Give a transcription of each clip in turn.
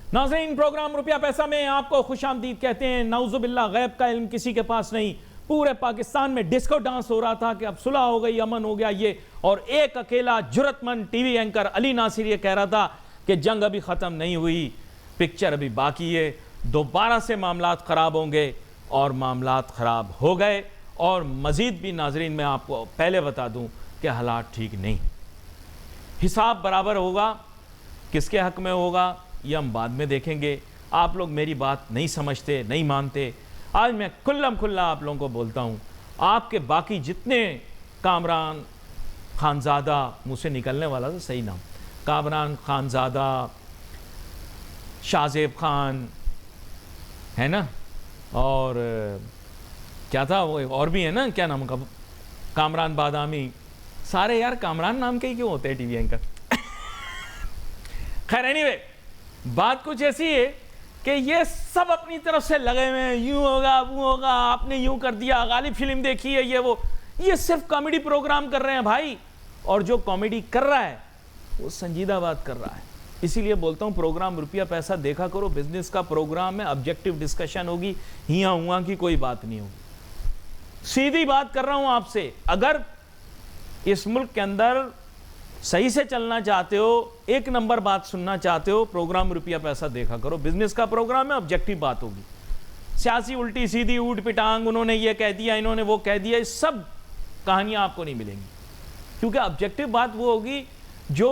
नाज़रीन, प्रोग्राम रुपया पैसा में आपको खुशामदीद कहते हैं। नाउज़ुबिल्लाह, गैब का इल्म किसी के पास नहीं। पूरे पाकिस्तान में डिस्को डांस हो रहा था कि अब सुलह हो गई, अमन हो गया ये, और एक अकेला जुर्रतमंद टीवी एंकर अली नासिर ये कह रहा था कि जंग अभी ख़त्म नहीं हुई, पिक्चर अभी बाकी है, दोबारा से मामलात ख़राब होंगे, और मामलात ख़राब हो गए। और मज़ीद भी नाज़रीन मैं आपको पहले बता दूं कि हालात ठीक नहीं। हिसाब बराबर होगा, किसके हक़ में होगा ये हम बाद में देखेंगे। आप लोग मेरी बात नहीं समझते, नहीं मानते। आज मैं खुल्लम खुल्ला आप लोगों को बोलता हूँ, आपके बाकी जितने कामरान खानज़ादा, मुँह से निकलने वाला तो सही नाम, कामरान खानज़ादा, शाहज़ेब खान है ना, और क्या था वो और भी है ना, क्या नाम का, कामरान बादामी, सारे यार कामरान नाम के ही क्यों होते हैं टीवी एंकर। खैर एनीवे, बात कुछ ऐसी है कि ये सब अपनी तरफ से लगे हुए हैं, यूं होगा वो होगा, आपने यूं कर दिया, गालिब फिल्म देखी है, ये सिर्फ कॉमेडी प्रोग्राम कर रहे हैं भाई। और जो कॉमेडी कर रहा है वो संजीदा बात कर रहा है। इसीलिए बोलता हूँ प्रोग्राम रुपया पैसा देखा करो, बिजनेस का प्रोग्राम है, ऑब्जेक्टिव डिस्कशन होगी, हिया हुआ की कोई बात नहीं होगी। सीधी बात कर रहा हूं आपसे, अगर इस मुल्क के अंदर सही से चलना चाहते हो, एक नंबर बात सुनना चाहते हो, प्रोग्राम रुपया पैसा देखा करो। बिजनेस का प्रोग्राम है, ऑब्जेक्टिव बात होगी। सियासी उल्टी सीधी ऊट पिटांग, उन्होंने ये कह दिया, इन्होंने वो कह दिया, सब कहानियां आपको नहीं मिलेंगी, क्योंकि ऑब्जेक्टिव बात वो होगी जो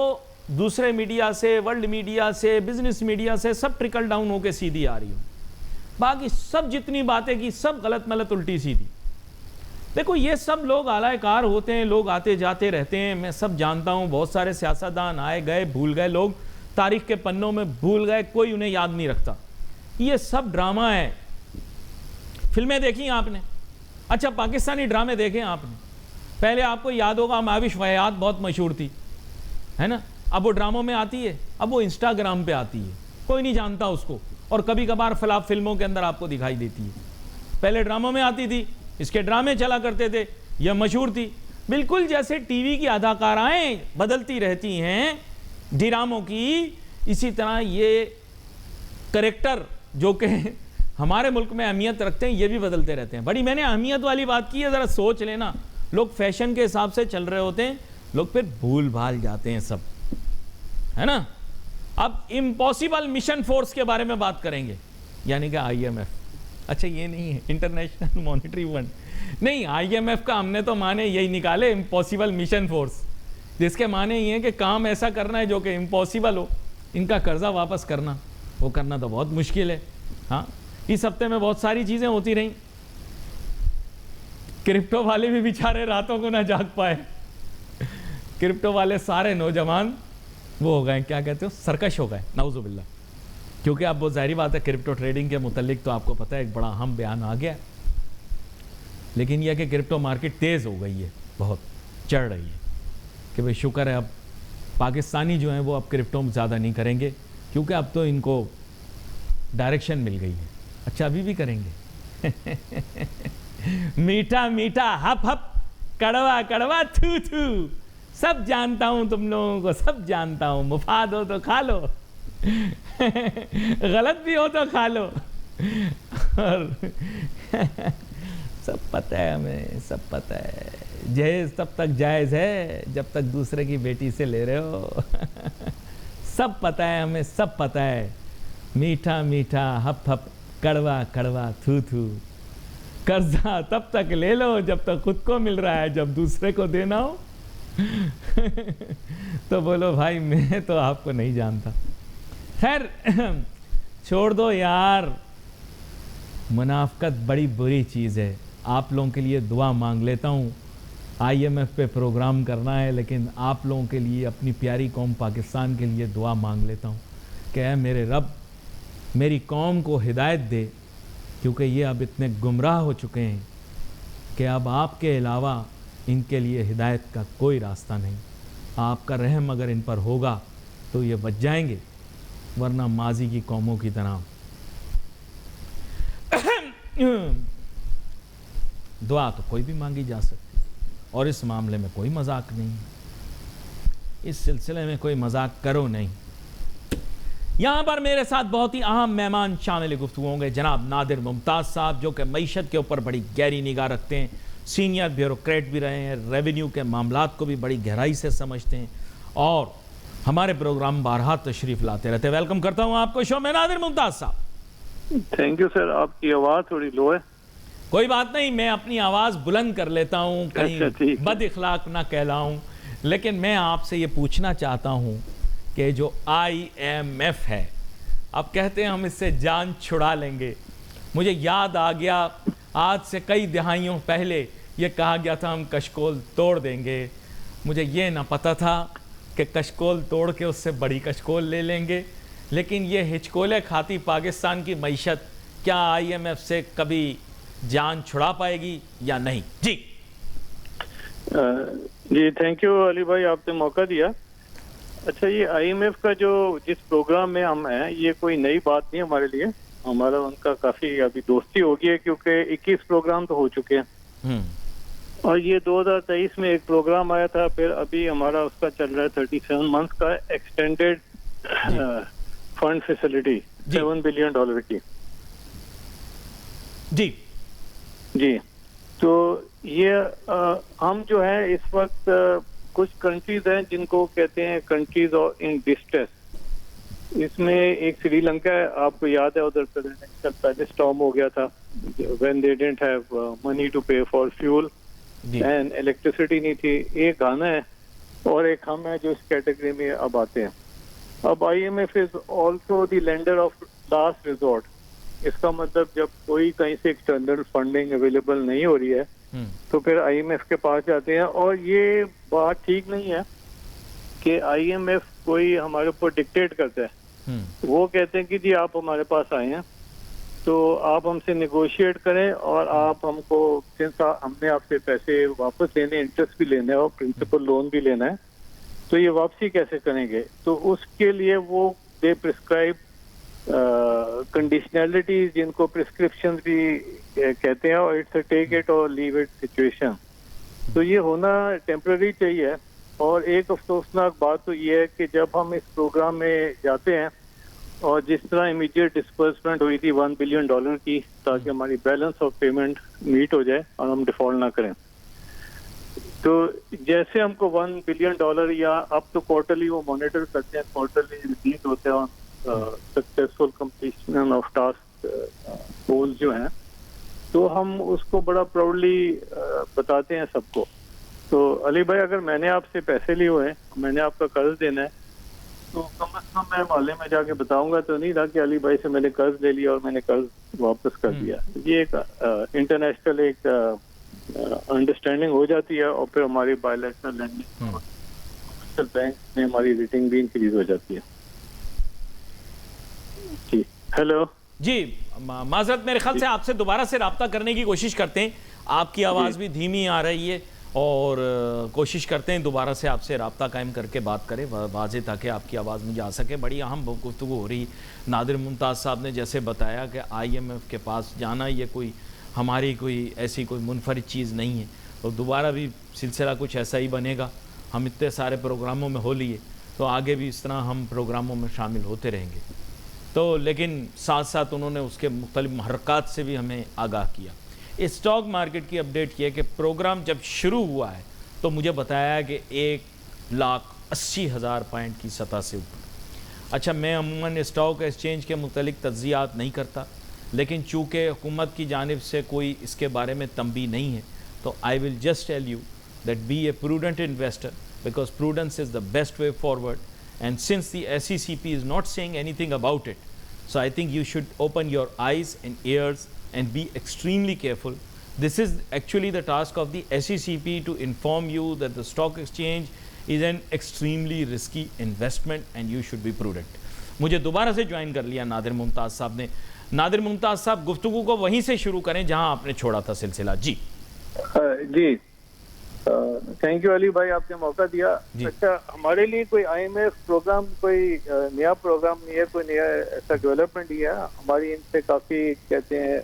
दूसरे मीडिया से, वर्ल्ड मीडिया से, बिजनेस मीडिया से सब ट्रिकल डाउन होकर सीधी आ रही हो। बाकी सब जितनी बातें की सब गलत मलत उल्टी सीधी। देखो ये सब लोग आलाकार होते हैं, लोग आते जाते रहते हैं, मैं सब जानता हूँ। बहुत सारे सियासतदान आए गए, भूल गए, लोग तारीख के पन्नों में भूल गए, कोई उन्हें याद नहीं रखता। ये सब ड्रामा है। फिल्में देखी आपने? अच्छा, पाकिस्तानी ड्रामे देखे आपने? पहले आपको याद होगा माविश वयात बहुत मशहूर थी, है ना, अब वो ड्रामों में आती है, अब वो इंस्टाग्राम पे आती है, कोई नहीं जानता उसको, और कभी कभार फिल्मों के अंदर आपको दिखाई देती है। पहले ड्रामों में आती थी, इसके ड्रामे चला करते थे, यह मशहूर थी। बिल्कुल जैसे टीवी की अदाकाराएं बदलती रहती हैं ड्रामों की, इसी तरह ये करेक्टर जो कि हमारे मुल्क में अहमियत रखते हैं, ये भी बदलते रहते हैं। बड़ी मैंने अहमियत वाली बात की है, ज़रा सोच लेना। लोग फैशन के हिसाब से चल रहे होते हैं, लोग फिर भूल भाल जाते हैं सब, है ना। अब इम्पॉसिबल मिशन फोर्स के बारे में बात करेंगे, यानी कि IMF। अच्छा, ये नहीं है इंटरनेशनल मॉनिटरी फंड, नहीं, IMF का हमने तो माने यही निकाले, इम्पॉसिबल मिशन फोर्स, जिसके माने ये हैं कि काम ऐसा करना है जो कि इम्पॉसिबल हो। इनका कर्जा वापस करना, वो करना तो बहुत मुश्किल है। हाँ, इस हफ्ते में बहुत सारी चीज़ें होती रहीं, क्रिप्टो वाले भी बेचारे रातों को ना जाग पाए। क्रिप्टो वाले सारे नौजवान वो हो गए, क्या कहते हो, सरकश हो गए, नाउजुबिल्लाह। क्योंकि अब वो जाहिर बात है, क्रिप्टो ट्रेडिंग के मुतल्लिक तो आपको पता है एक बड़ा अहम बयान आ गया, लेकिन यह कि क्रिप्टो मार्केट तेज़ हो गई है, बहुत चढ़ रही है, कि भाई शुक्र है अब पाकिस्तानी जो हैं वो अब क्रिप्टो में ज़्यादा नहीं करेंगे, क्योंकि अब तो इनको डायरेक्शन मिल गई है। अच्छा, अभी भी करेंगे। मीठा मीठा हप हप, कड़वा कड़वा थू थू, सब जानता हूँ तुम लोगों को, सब जानता हूँ। मुफाद हो तो खा लो, गलत भी हो तो खा लो, और सब पता है हमें, सब पता है। जहेज तब तक जायज़ है जब तक दूसरे की बेटी से ले रहे हो। सब पता है हमें, सब पता है। मीठा मीठा हप हप, कड़वा कड़वा थू थू, कर्जा तब तक ले लो जब तक खुद को मिल रहा है, जब दूसरे को देना हो तो बोलो भाई मैं तो आपको नहीं जानता। खैर छोड़ दो यार, मुनाफकत बड़ी बुरी चीज़ है। आप लोगों के लिए दुआ मांग लेता हूँ। IMF पे प्रोग्राम करना है, लेकिन आप लोगों के लिए, अपनी प्यारी कौम पाकिस्तान के लिए दुआ मांग लेता हूँ कि ऐ मेरे रब, मेरी कौम को हिदायत दे, क्योंकि ये अब इतने गुमराह हो चुके हैं कि अब आपके अलावा इनके लिए हिदायत का कोई रास्ता नहीं। आपका रहम अगर इन पर होगा तो ये बच जाएंगे, वरना माजी की कौमों की तरह। दुआ तो कोई भी मांगी जा सकती, और इस मामले में कोई मजाक नहीं, इस सिलसिले में कोई मजाक करो नहीं। यहाँ पर मेरे साथ बहुत ही अहम मेहमान शामिल गुफ्तगू होंगे। जनाब नादिर मुमताज़ साहब, जो कि मईशत के ऊपर बड़ी गहरी निगाह रखते हैं, सीनियर ब्यूरोक्रेट भी रहे हैं, रेवेन्यू के मामलात को भी बड़ी गहराई से समझते हैं और हमारे प्रोग्राम बारहा तशरीफ़ लाते रहते हैं। वेलकम करता हूँ आपको शो में नादिर मुमताज़ साहब। थैंक यू सर, आपकी आवाज़ थोड़ी लो है। कोई बात नहीं, मैं अपनी आवाज़ बुलंद कर लेता हूँ, कहीं बद इखलाक ना कहलाऊँ। लेकिन मैं आपसे ये पूछना चाहता हूँ कि जो IMF है, अब कहते हैं हम इससे जान छुड़ा लेंगे। मुझे याद आ गया, आज से कई दहाइयों पहले ये कहा गया था हम कशकोल तोड़ देंगे। मुझे ये ना पता था कि कशकोल तोड़ के उससे बड़ी कशकोल ले लेंगे। लेकिन ये हिचकोले खाती पाकिस्तान की मईशत क्या IMF से कभी जान छुड़ा पाएगी या नहीं? जी जी, थैंक यू अली भाई, आपने मौका दिया। अच्छा, ये IMF का जो जिस प्रोग्राम में हम हैं, ये कोई नई बात नहीं हमारे लिए। हमारा उनका काफ़ी अभी दोस्ती हो गई है, क्योंकि 21 प्रोग्राम तो हो चुके हैं और ये 2023 में एक प्रोग्राम आया था। फिर अभी हमारा उसका चल रहा है 37 मंथ का एक्सटेंडेड फंड फैसिलिटी $7 बिलियन की। जी जी, तो ये हम जो है इस वक्त कुछ कंट्रीज हैं जिनको कहते हैं कंट्रीज इन डिस्ट्रेस। इसमें एक श्रीलंका है, आपको याद है उधर पहले स्टॉर्म हो गया था when they didn't have money to pay for fuel and electricity नहीं थी। एक गाना है और एक हम है जो इस कैटेगरी में अब आते हैं। अब IMF is also the lender of last resort. इसका मतलब जब कोई कहीं से एक्सटर्नल फंडिंग अवेलेबल नहीं हो रही है तो फिर IMF के पास जाते हैं। और ये बात ठीक नहीं है कि IMF कोई हमारे ऊपर डिक्टेट करता है। वो कहते हैं कि जी आप हमारे पास आए हैं तो आप हमसे नेगोशिएट करें और आप हमको, सिंस हमने आपसे पैसे वापस लेने, इंटरेस्ट भी लेना है और प्रिंसिपल लोन भी लेना है, तो ये वापसी कैसे करेंगे? तो उसके लिए वो दे प्रिस्क्राइब कंडीशनैलिटीज, जिनको प्रिस्क्रिप्शन भी कहते हैं, और इट्स अ टेक इट और लीव इट सिचुएशन। तो ये होना टेम्पररी चाहिए। और एक अफसोसनाक बात तो ये है कि जब हम इस प्रोग्राम में जाते हैं और जिस तरह इमीडिएट डिस्बर्समेंट हुई थी $1 बिलियन की, ताकि हमारी बैलेंस ऑफ पेमेंट मीट हो जाए और हम डिफॉल्ट ना करें, तो जैसे हमको $1 बिलियन या अब तो क्वार्टरली वो मॉनिटर करते हैं, क्वार्टरली रिलीज होते हैं successful completion of task goals जो हैं, तो हम उसको बड़ा प्राउडली बताते हैं सबको। तो अली भाई, अगर मैंने आपसे पैसे लिए हुए हैं, मैंने आपका कर्ज देना है, तो कम से कम मैं मोहल्ले में जाके बताऊंगा तो नहीं था कि अली भाई से मैंने कर्ज ले लिया और मैंने कर्ज वापस कर दिया। ये एक इंटरनेशनल एक अंडरस्टैंडिंग हो जाती है और फिर हमारी बायलैटरल लैंडिंग बैंक में हमारी रेटिंग भी इंक्रीज हो जाती है। जी, हेलो जी, माजरत, मेरे ख्याल से आपसे दोबारा से रब्ता करने की कोशिश करते हैं। आपकी आवाज़ भी धीमी आ रही है और कोशिश करते हैं दोबारा से आपसे रब्ता कायम करके बात करें वाज़े, ताकि आपकी आवाज़ मुझे आ सके। बड़ी अहम गुफ्तगू हो रही। नादिर मुमताज़ साहब ने जैसे बताया कि IMF के पास जाना ये कोई हमारी कोई ऐसी कोई मुनफरिद चीज़ नहीं है, तो दोबारा भी सिलसिला कुछ ऐसा ही बनेगा। हम इतने सारे प्रोग्रामों में हो लिए तो आगे भी इस तरह हम प्रोग्रामों में शामिल होते रहेंगे। तो लेकिन साथ साथ उन्होंने उसके मुख्तलिफ महरक़ात से भी हमें आगाह किया। इस स्टॉक मार्केट की अपडेट किया कि प्रोग्राम जब शुरू हुआ है तो मुझे बताया कि 1,80,000 पॉइंट की सतह से ऊपर। अच्छा, मैं अमूमन स्टॉक एक्सचेंज के मुख्तलिफ तज्ज़ियात नहीं करता, लेकिन चूँकि हुकूमत की जानिब से कोई इसके बारे में तंबी नहीं है, तो I will just tell you that be a prudent investor, because prudence is the best way forward. And since the SECP is not saying anything about it, so I think you should open your eyes and ears and be extremely careful. This is actually the task of the SECP, to inform you that the stock exchange is an extremely risky investment and you should be prudent. मुझे दोबारा से join कर लिया नादिर मुमताज़ साहब ने। नादिर मुमताज़ साहब, गुफ्तगू को वहीं से शुरू करें जहां आपने छोड़ा था सिलसिला। जी जी, थैंक यू अली भाई, आपने मौका दिया। अच्छा, हमारे लिए कोई IMF प्रोग्राम कोई नया प्रोग्राम नहीं है, कोई नया ऐसा डेवलपमेंट ही है। हमारी इनसे काफ़ी कहते हैं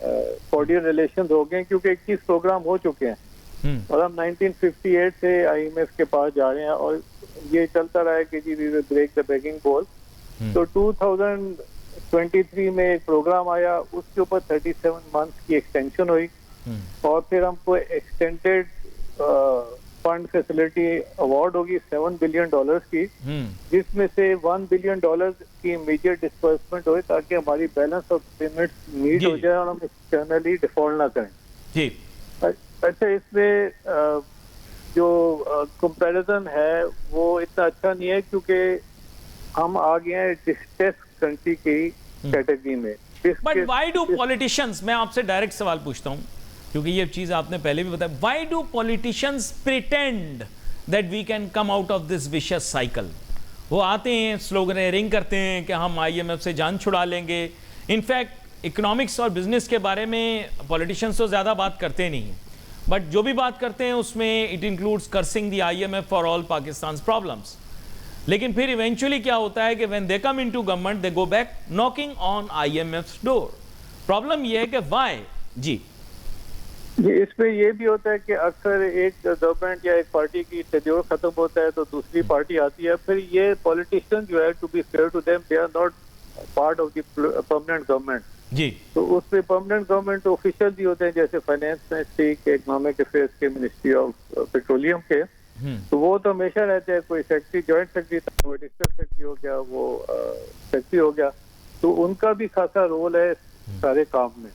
कॉर्डियल रिलेशन हो गए, क्योंकि 21 प्रोग्राम हो चुके हैं और हम 1958 से IMF के पास जा रहे हैं और ये चलता रहा है कि जी we will break the begging bowl तो 2023 में एक प्रोग्राम आया, उसके ऊपर 37 मंथ्स की एक्सटेंशन हुई और फिर हमको एक्सटेंडेड फंड फैसिलिटी अवार्ड होगी $7 बिलियन की, जिसमें से $1 बिलियन की इमीडिएट डिस्बर्समेंट हो ताकि हमारी बैलेंस ऑफ पेमेंट मीट हो जाए और हम एक्सटर्नली डिफॉल्ट ना करें जी। अच्छा, इसमें जो कंपैरिजन है वो इतना अच्छा नहीं है क्योंकि हम आ गए हैं डिस्ट्रेस कंट्री की कैटेगरी में। बट व्हाई डू पॉलिटिशियंस, मैं आपसे डायरेक्ट सवाल पूछता हूं क्योंकि ये चीज आपने पहले भी बताया, why do politicians pretend that we can come out of this vicious cycle? वो आते हैं, स्लोगनिंग करते हैं कि हम IMF से जान छुड़ा लेंगे। इनफैक्ट इकोनॉमिक्स और बिजनेस के बारे में पॉलिटिशियंस तो ज़्यादा बात करते नहीं हैं, बट जो भी बात करते हैं उसमें it includes cursing the IMF for all Pakistan problems. लेकिन फिर इवेंचुअली क्या होता है कि when they come into government they go back knocking on IMF's door. Problem ये है कि व्हाई जी इसमें ये भी होता है कि अक्सर एक गवर्नमेंट या एक पार्टी की टेन्योर खत्म होता है तो दूसरी पार्टी आती है, फिर ये पॉलिटिशियन जो है, to be fair to them, they are not part of the permanent government जी। तो उसमें परमानेंट गवर्नमेंट ऑफिशियल भी होते हैं, जैसे फाइनेंस मिनिस्ट्री के, इकोनॉमिक अफेयर्स के, मिनिस्ट्री ऑफ पेट्रोलियम के, तो वो तो हमेशा रहते हैं। कोई सेक्रेटरी, जॉइंट सेक्रेटरी था, वो एडिशनल सेक्रेटरी हो गया, वो सेक्रेटरी हो गया, तो उनका भी खासा रोल है सारे काम में।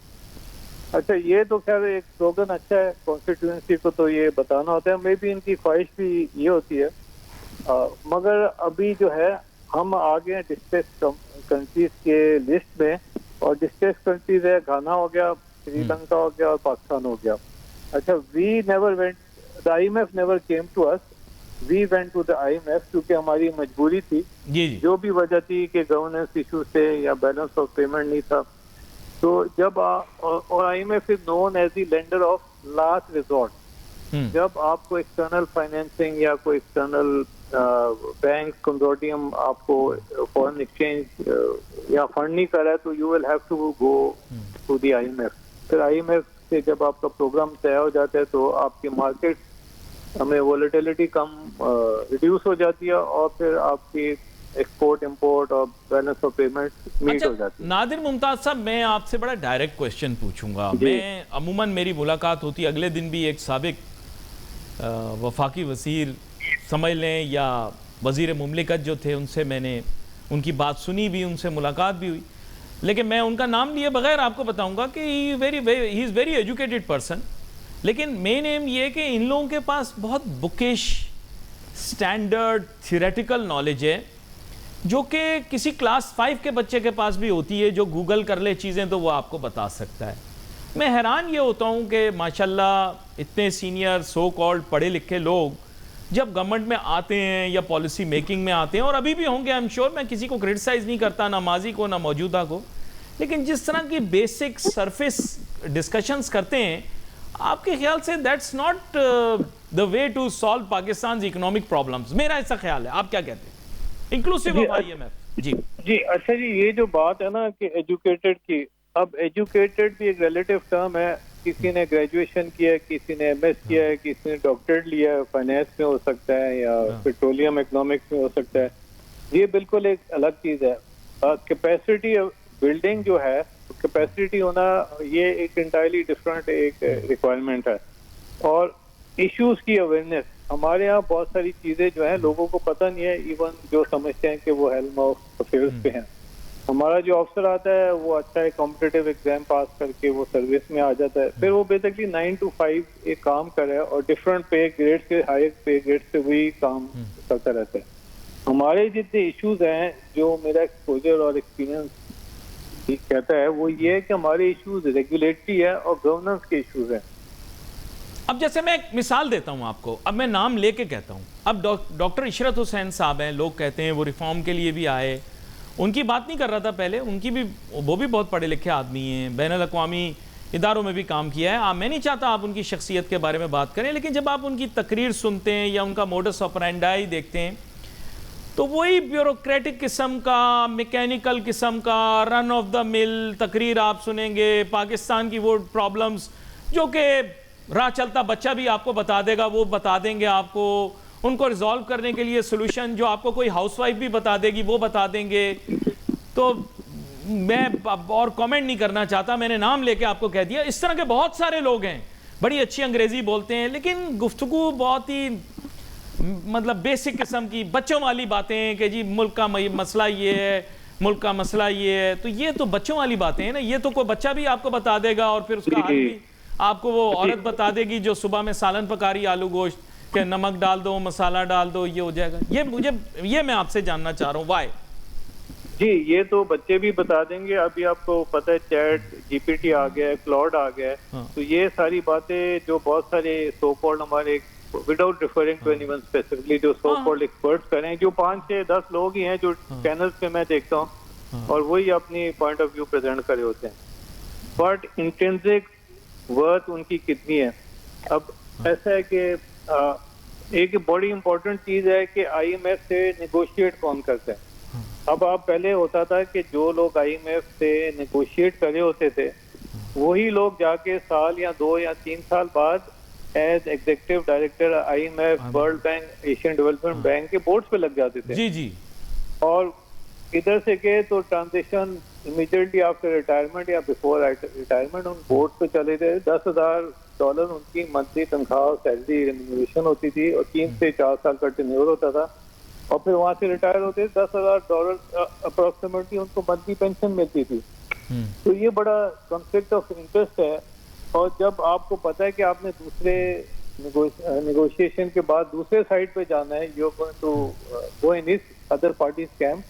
अच्छा, ये तो खैर एक स्लोगन अच्छा है, कॉन्स्टिट्यूएंसी को तो ये बताना होता है, मे भी इनकी ख्वाहिश भी ये होती है, मगर अभी जो है हम आ गए डिस्ट्रेस कंट्रीज के लिस्ट में, और डिस्ट्रेस कंट्रीज है घाना हो गया, श्रीलंका हो गया और पाकिस्तान हो गया। अच्छा, we never went, the IMF never came to us, we went to the IMF क्योंकि हमारी मजबूरी थी जी। जो भी वजह थी कि गवर्नेंस इशू से या बैलेंस ऑफ पेमेंट नहीं था। तो जब और IMF is known as the lender of last resort, जब आपको एक्सटर्नल फाइनेंसिंग या कोई एक्सटर्नल बैंक कंसोर्टियम आपको फॉरेन एक्सचेंज या फंड नहीं कर रहा है तो you will have to go to the IMF। फिर IMF से जब आपका प्रोग्राम तय हो जाता है तो आपकी मार्केट हमें वोलेटिलिटी कम रिड्यूस हो जाती है और फिर आपकी एक्सपोर्ट इंपोर्ट और बैलेंस ऑफ पेमेंट मीट हो जाती है। नादिर मुमताज साहब, मैं आपसे बड़ा डायरेक्ट क्वेश्चन पूछूंगा। मैं अमूमन मेरी मुलाकात होती, अगले दिन भी एक साबिक वफाकी वज़ीर समझ लें या वज़ीर मुमलिकत जो थे, उनसे मैंने उनकी बात सुनी भी, उनसे मुलाकात भी हुई, लेकिन मैं उनका नाम लिए बगैर आपको बताऊंगा कि he is very educated person. लेकिन मेन एम ये कि इन लोगों के पास बहुत बुकिश स्टैंडर्ड थियोरेटिकल नॉलेज है जो कि किसी क्लास 5 के बच्चे के पास भी होती है, जो गूगल कर ले चीज़ें तो वो आपको बता सकता है। मैं हैरान ये होता हूँ कि माशाल्लाह इतने सीनियर सो कॉल्ड पढ़े लिखे लोग जब गवर्नमेंट में आते हैं या पॉलिसी मेकिंग में आते हैं, और अभी भी होंगे आई एम श्योर, मैं किसी को क्रिटिसाइज़ नहीं करता, ना माजी को ना मौजूदा को, लेकिन जिस तरह की बेसिक सरफेस डिस्कशंस करते हैं, आपके ख्याल से that's not the way to solve Pakistan economic problems. मेरा ऐसा ख्याल है, आप क्या कहते हैं? Inclusive of IMF। जी। अच्छा जी, ये जो बात है ना कि एजुकेटेड की, अब एजुकेटेड भी एक रिलेटिव टर्म है। किसी ने ग्रेजुएशन किया है, किसी ने MS किया है, किसी ने डॉक्टरेट लिया है, फाइनेंस में हो सकता है या पेट्रोलियम इकोनॉमिक्स में हो सकता है, ये बिल्कुल एक अलग चीज है। कैपेसिटी बिल्डिंग जो है, कैपेसिटी होना, ये एक इंटायरली डिफरेंट एक रिक्वायरमेंट है। और इश्यूज की अवेयरनेस, हमारे यहाँ बहुत सारी चीजें जो है लोगों को पता नहीं है, इवन जो समझते हैं कि वो हेल्म ऑफ अफेयर्स पे हैं। हमारा जो अफसर आता है वो अच्छा है, कॉम्पिटिटिव एग्जाम पास करके वो सर्विस में आ जाता है, फिर वो बेसिकली 9 to 5 एक काम करे और डिफरेंट पे ग्रेड से, हायर पे ग्रेड से वही काम करता रहता है। हमारे जितने इश्यूज हैं, जो मेरा एक्सपोजर और एक्सपीरियंस कहता है, वो ये है कि हमारे इश्यूज रेगुलेटरी है और गवर्नेंस के इश्यूज हैं। अब जैसे मैं एक मिसाल देता हूं आपको, अब मैं नाम लेके कहता हूं, अब डॉक्टर इशरत हुसैन साहब हैं, लोग कहते हैं वो रिफॉर्म के लिए भी आए, उनकी बात नहीं कर रहा था पहले, उनकी भी, वो भी बहुत पढ़े लिखे आदमी हैं, बैनुल अक़वामी इदारों में भी काम किया है। मैं नहीं चाहता आप उनकी शख्सियत के बारे में बात करें, लेकिन जब आप उनकी तकरीर सुनते हैं या उनका मोडस ऑपरेंडाई देखते हैं तो वही ब्यूरोक्रेटिक किस्म का, मैकेनिकल किस्म का, रन ऑफ द मिल तकरीर आप सुनेंगे। पाकिस्तान की वो प्रॉब्लम्स जो कि राह चलता बच्चा भी आपको बता देगा, वो बता देंगे आपको। उनको रिजॉल्व करने के लिए सोल्यूशन जो आपको कोई हाउसवाइफ भी बता देगी वो बता देंगे। तो मैं और कमेंट नहीं करना चाहता, मैंने नाम लेके आपको कह दिया। इस तरह के बहुत सारे लोग हैं, बड़ी अच्छी अंग्रेजी बोलते हैं, लेकिन गुफ्तगू बहुत ही मतलब बेसिक किस्म की बच्चों वाली बातें कि जी मुल्क का मसला ये है, मुल्क का मसला ये है। तो ये तो बच्चों वाली बातें हैं ना, ये तो कोई बच्चा भी आपको बता देगा और फिर उसका हल भी आपको वो औरत बता देगी जो सुबह में सालन पका रही आलू गोश्त के नमक डाल दो, मसाला डाल दो, ये हो जाएगा। ये मैं आपसे जानना चाह रहा हूँ वाई। जी, ये तो बच्चे भी बता देंगे। अभी आपको पता है चैट जीपीटी आ गया है, क्लाउड आ गया है। हाँ। तो ये सारी बातें जो बहुत सारे सो कॉल्ड हमारे, without referring to anyone specifically, जो सो कॉल्ड एक्सपर्ट्स करें, जो 5 से 10 लोग ही हैं जो चैनल्स पे मैं देखता हूँ, और वही अपनी पॉइंट ऑफ व्यू प्रेजेंट करे होते हैं। बट इंट्रिंसिक वर्थ उनकी कितनी है? अब ऐसा है कि एक बड़ी इंपॉर्टेंट चीज है कि आईएमएफ से नेगोशिएट कौन करता है। अब आप पहले होता था कि जो लोग आईएमएफ से नेगोशिएट करे होते थे वही लोग जाके साल या 2 या 3 साल बाद as executive director IMF, world bank, Asian development bank के बोर्ड्स पे लग जाते थे। जी जी। और इधर से गए तो ट्रांजिशन इमीडिएटली आफ्टर रिटायरमेंट या बिफोर रिटायरमेंट उन बोर्ड पे चले गए। $10,000 उनकी मंथली तनख्वाह, सैलरी, रेम्यूनरेशन होती थी और 3 से 4 साल का टेन्योर होता था। और फिर वहां से रिटायर होते $10,000 अप्रोक्सीमेटली उनको मंथली पेंशन मिलती थी। तो ये बड़ा कॉन्फ्लिक्ट ऑफ इंटरेस्ट है। और जब आपको पता है कि आपने दूसरे नेगोशिएशन के बाद दूसरे साइड पे जाना है, you are going to go in this other parties camp,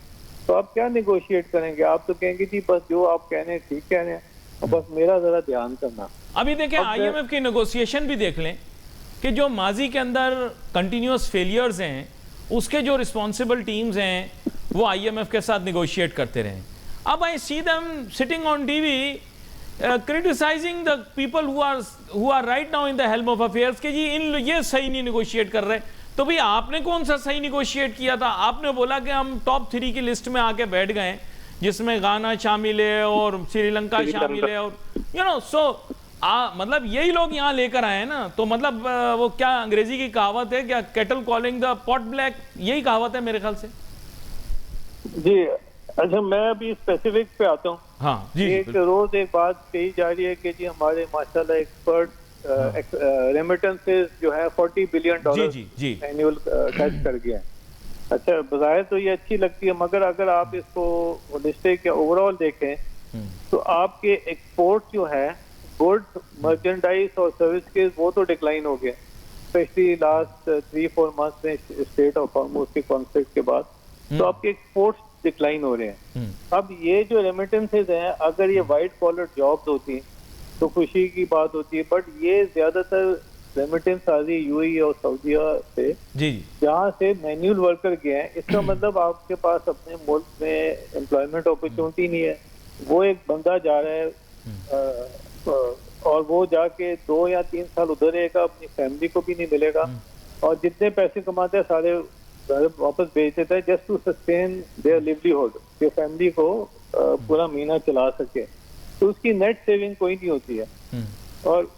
तो आप क्या नेगोशिएट करेंगे? आप तो कहेंगे जी बस जो आप कह रहे हैं ठीक कह रहे हैं, और बस मेरा जरा ध्यान करना। अभी देखें आईएमएफ की नेगोशिएशन भी देख लें कि जो माजी के अंदर कंटिन्यूअस फेलियर्स हैं उसके जो रिस्पॉन्सिबल टीम्स हैं वो आईएमएफ के साथ नेगोशिएट करते रहे। अब I see them sitting on TV criticising the people who are right now in the helm of affairs कि जी ये सही नहीं नेगोशिएट कर रहे। तो भाई आपने कौन सा सही नेगोशिएट किया था? आपने बोला कि हम टॉप 3 की लिस्ट में आके बैठ गए जिसमें गाना शामिल है और श्रीलंका शामिल है, और यू नो सो मतलब यही लोग यहाँ लेकर आए हैं ना। तो मतलब वो क्या अंग्रेजी की कहावत है क्या, kettle calling the pot black, यही कहावत है मेरे ख्याल से। जी अच्छा, मैं अभी स्पेसिफिक पे आता हूँ। हाँ जी। एक रोज एक बात कही जा रही है कि जी हमारे माशाल्लाह एक्सपर्ट रेमिटेंसेस जो है $40 बिलियन एनुअल टच कर गया है। अच्छा, बजाय तो ये अच्छी लगती है, मगर अगर आप इसको होलिस्टिक या ओवरऑल देखें तो आपके एक्सपोर्ट जो है गुड्स, मर्चेंडाइज और सर्विस के, वो तो डिक्लाइन हो गया, स्पेशली लास्ट 3-4 मंथ्स में स्टेट ऑफ हॉर्मुज़ के कॉन्फ्लिक्ट के बाद। तो आपके एक्सपोर्ट्स डिक्लाइन हो रहे हैं। अब ये जो रेमिटेंसेज हैं, अगर ये वाइट कॉलर जॉब्स होती तो खुशी की बात होती है, बट ये ज्यादातर रेमिटेंस आ रही यूएई और सऊदीया से, जहाँ से मैन्युअल वर्कर गए हैं। इसका मतलब आपके पास अपने मुल्क में एम्प्लॉयमेंट अपॉर्चुनिटी नहीं है। वो एक बंदा जा रहा है और वो जाके 2 या 3 साल उधर रहेगा, अपनी फैमिली को भी नहीं मिलेगा, और जितने पैसे कमाते हैं सारे वापस भेज देता है just to sustain their livelihood, कि फैमिली को पूरा महीना चला सके। तो उसकी नेट सेविंग कोई नहीं होती है। और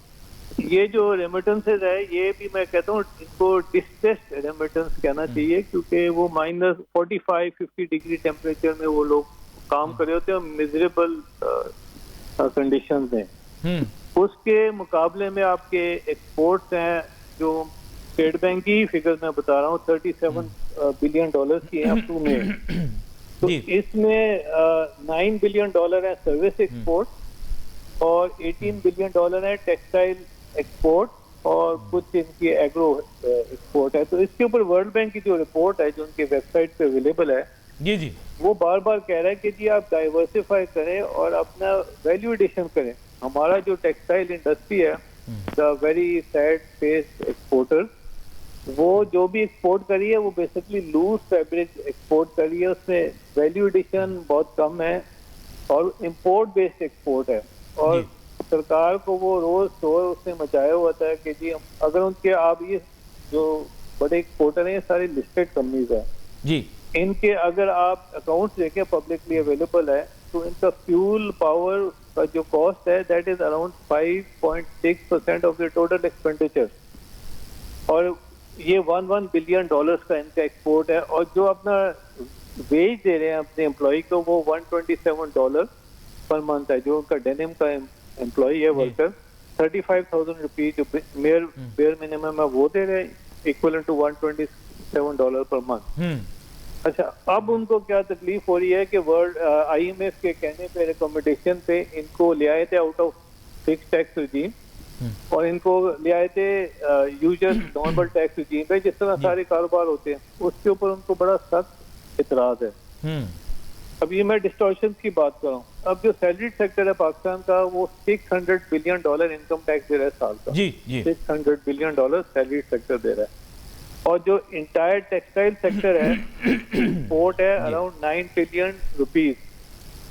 ये जो रेमिटेंसेज है, ये भी मैं कहता हूँ इनको डिस्ट्रेस्ड रेमिटेंस कहना चाहिए, क्योंकि वो -45-50 डिग्री टेम्परेचर में वो लोग काम कर रहे होते हैं और मिजरेबल कंडीशंस में। उसके मुकाबले में आपके एक्सपोर्ट्स हैं, जो स्टेट बैंक की फिगर मैं बता रहा हूँ, $37 बिलियन की है अप टू में। तो इसमें $9 बिलियन है सर्विस एक्सपोर्ट और $18 बिलियन है टेक्सटाइल एक्सपोर्ट, और कुछ इनकी एग्रो एक्सपोर्ट है। तो इसके ऊपर वर्ल्ड बैंक की जो रिपोर्ट है, जो उनके वेबसाइट पे अवेलेबल है, जी वो बार बार कह रहा है कि जी आप डाइवर्सिफाई करें और अपना वैल्यू एडिशन करें। हमारा जो टेक्सटाइल इंडस्ट्री है, the very sad face exporter, वो जो भी एक्सपोर्ट करी है वो बेसिकली लूज फैब्रिक एक्सपोर्ट करी है, उसमें वैल्यू एडिशन बहुत कम है और इंपोर्ट बेस्ड एक्सपोर्ट है। और सरकार को वो रोज शोर उसने मचाया हुआ था कि जी अगर उनके, आप ये जो बड़े एक्सपोर्टर हैं ये सारी लिस्टेड कंपनीज है जी, इनके अगर आप अकाउंट्स देखें पब्लिकली अवेलेबल है, तो इनका फ्यूल पावर का जो कॉस्ट है that is around 5.6% of the total expenditure. और ये 1 बिलियन डॉलर्स का इनका एक्सपोर्ट है, और जो अपना वेज दे रहे हैं अपने एम्प्लॉय को वो $127 पर मंथ है। जो उनका डेनिम का एम्प्लॉय है, वर्कर, 35,000 रुपीज जो बेयर मिनिमम है वो दे रहे हैं, इक्वल टू $127 पर मंथ। अच्छा, अब उनको क्या तकलीफ हो रही है कि वर्ल्ड IMF के कहने पे, रिकमेंडेशन पे इनको ले आए थे out of fix tax regime, और इनको ले आए थे यूजुअल नॉर्मल टैक्स रिजीम पे, जिस तरह सारे कारोबार होते हैं, उसके ऊपर उनको बड़ा सख्त इतराज है। अब ये मैं डिस्टॉर्शन की बात कर रहा हूँ। अब जो सैलरीड सेक्टर है पाकिस्तान का, वो $600 बिलियन इनकम टैक्स दे रहा है साल का। जी जी, $600 बिलियन सैलरीड सेक्टर दे रहा है। और जो इंटायर टेक्सटाइल सेक्टर है, एक्सपोर्ट है अराउंड $9 ट्रिलियन,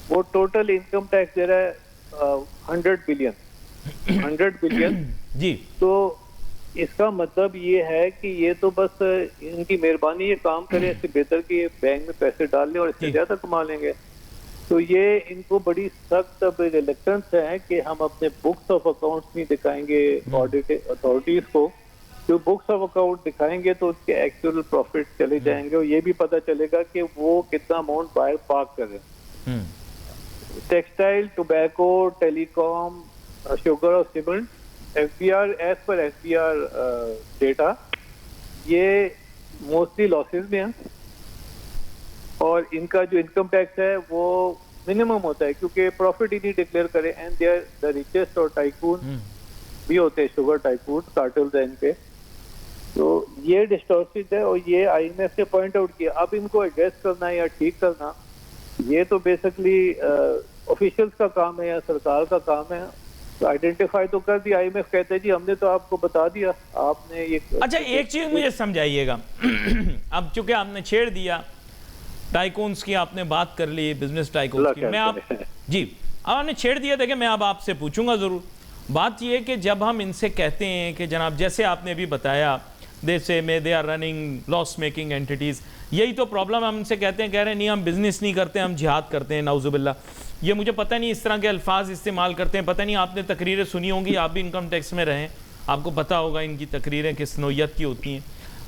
वो टोटल इनकम टैक्स दे रहा है 100 बिलियन जी। तो इसका मतलब ये है कि ये तो बस इनकी मेहरबानी, ये काम करें, इससे बेहतर कि ये बैंक में पैसे डाल लें और इससे ज्यादा कमा लेंगे। तो ये इनको बड़ी सख्त अब रिलक्टेंस है कि हम अपने बुक्स ऑफ अकाउंट्स नहीं दिखाएंगे ऑडिट अथॉरिटीज को। जो बुक्स ऑफ अकाउंट दिखाएंगे तो उसके एक्चुअल प्रॉफिट चले जाएंगे, और ये भी पता चलेगा कि वो कितना अमाउंट बाहर पार्क कर रहे हैं। टेक्सटाइल, टोबैको, टेलीकॉम, शुगर और cement, FBR, as per FBR data, ये मोस्टली लॉसेस में है, और इनका जो इनकम टैक्स है वो मिनिमम होता है, क्योंकि प्रॉफिट ही नहीं डिक्लेयर करे। And they are the richest, और टाइकून भी होते हैं, शुगर टाइकून, कार्टल्स हैं इनके। तो ये डिस्टॉर्टेड है, और ये IMF ने पॉइंट आउट किया। अब इनको एड्रेस करना या ठीक करना, ये तो बेसिकली ऑफिशियल्स का काम है या सरकार का काम है। तो आइडेंटिफाई तो कर दिया, IMF कहते हैं जी हमने तो आपको बता दिया, आपने ये। अच्छा, एक चीज मुझे समझाइएगा। अब चूंकि आपने छेड़ दिया टाइकून्स की, आपने बात कर ली बिजनेस टाइकून्स की, मैं आप जी अब आपने छेड़ दिया। देखिए, मैं अब आपसे पूछूंगा जरूर। बात यह है कि जब हम इनसे कहते हैं कि जनाब, जैसे आपने भी बताया, they are running loss making entities, यही तो प्रॉब्लम है। हम इनसे कहते हैं, कह रहे हैं नहीं हम बिजनेस नहीं करते, हम जिहाद करते हैं, नाउजुबिल्ला। ये मुझे पता नहीं इस तरह के अल्फाज इस्तेमाल करते हैं। पता नहीं, आपने तकरीरें सुनी होंगी, आप भी इनकम टैक्स में रहें, आपको पता होगा इनकी तकरीरें किस नौयत की होती हैं।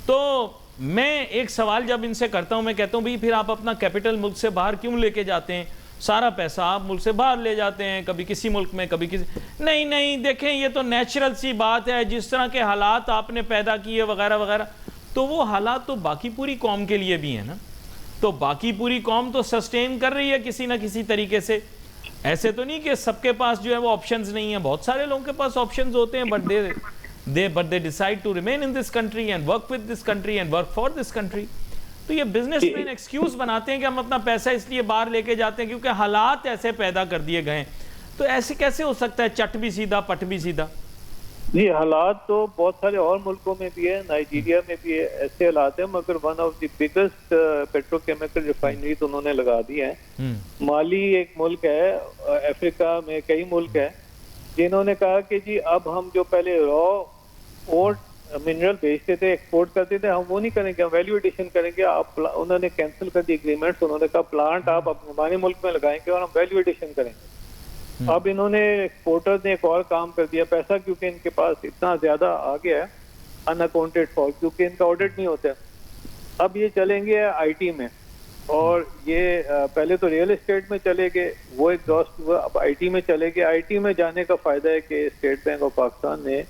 तो मैं एक सवाल जब इनसे करता हूं, मैं कहता हूं भाई फिर आप अपना कैपिटल मुल्क से बाहर क्यों लेके जाते हैं? सारा पैसा आप मुल्क से बाहर ले जाते हैं, कभी किसी मुल्क में, कभी किसी। नहीं, देखें, ये तो नेचुरल सी बात है, जिस तरह के हालात आपने पैदा किए वगैरह वगैरह, तो वो हालात तो बाकी पूरी कौम के लिए भी है ना। तो बाकी पूरी कौम तो सस्टेन कर रही है किसी ना किसी तरीके से। ऐसे तो नहीं कि सबके पास जो है वो ऑप्शंस नहीं है, बहुत सारे लोगों के पास ऑप्शंस होते हैं, but they decide to remain in this country and work with this country and work for this country. तो ये बिजनेसमैन एक्सक्यूज बनाते हैं कि हम अपना पैसा इसलिए बाहर लेके जाते हैं क्योंकि हालात ऐसे पैदा कर दिए गए। तो ऐसे कैसे हो सकता है, चट भी सीधा पट भी सीधा? जी, हालात तो बहुत सारे और मुल्कों में भी है, नाइजीरिया में भी है, ऐसे हालात है, मगर one of the biggest petrochemical refinery तो उन्होंने लगा दी है। माली एक मुल्क है, अफ्रीका में कई मुल्क है जिन्होंने कहा कि जी अब हम जो पहले रॉ और मिनरल बेचते थे, एक्सपोर्ट करते थे, हम वो नहीं करेंगे, हम वैल्यू एडिशन करेंगे। आप उन्होंने कैंसिल कर दी एग्रीमेंट्स, उन्होंने कहा प्लांट आप अपने हमारे मुल्क में लगाएंगे और हम वैल्यू एडिशन करेंगे। अब इन्होंने एक्सपोर्टर्स ने एक और काम कर दिया, पैसा क्योंकि इनके पास इतना ज्यादा आ गया है अनअकाउंटेड फॉर, क्योंकि इनका ऑडिट नहीं होता। अब ये चलेंगे IT में, और ये पहले तो रियल एस्टेट में चले गए, वो एग्जॉस्ट हुआ, अब IT में चले गए। IT में जाने का फायदा है कि स्टेट बैंक ऑफ पाकिस्तान ने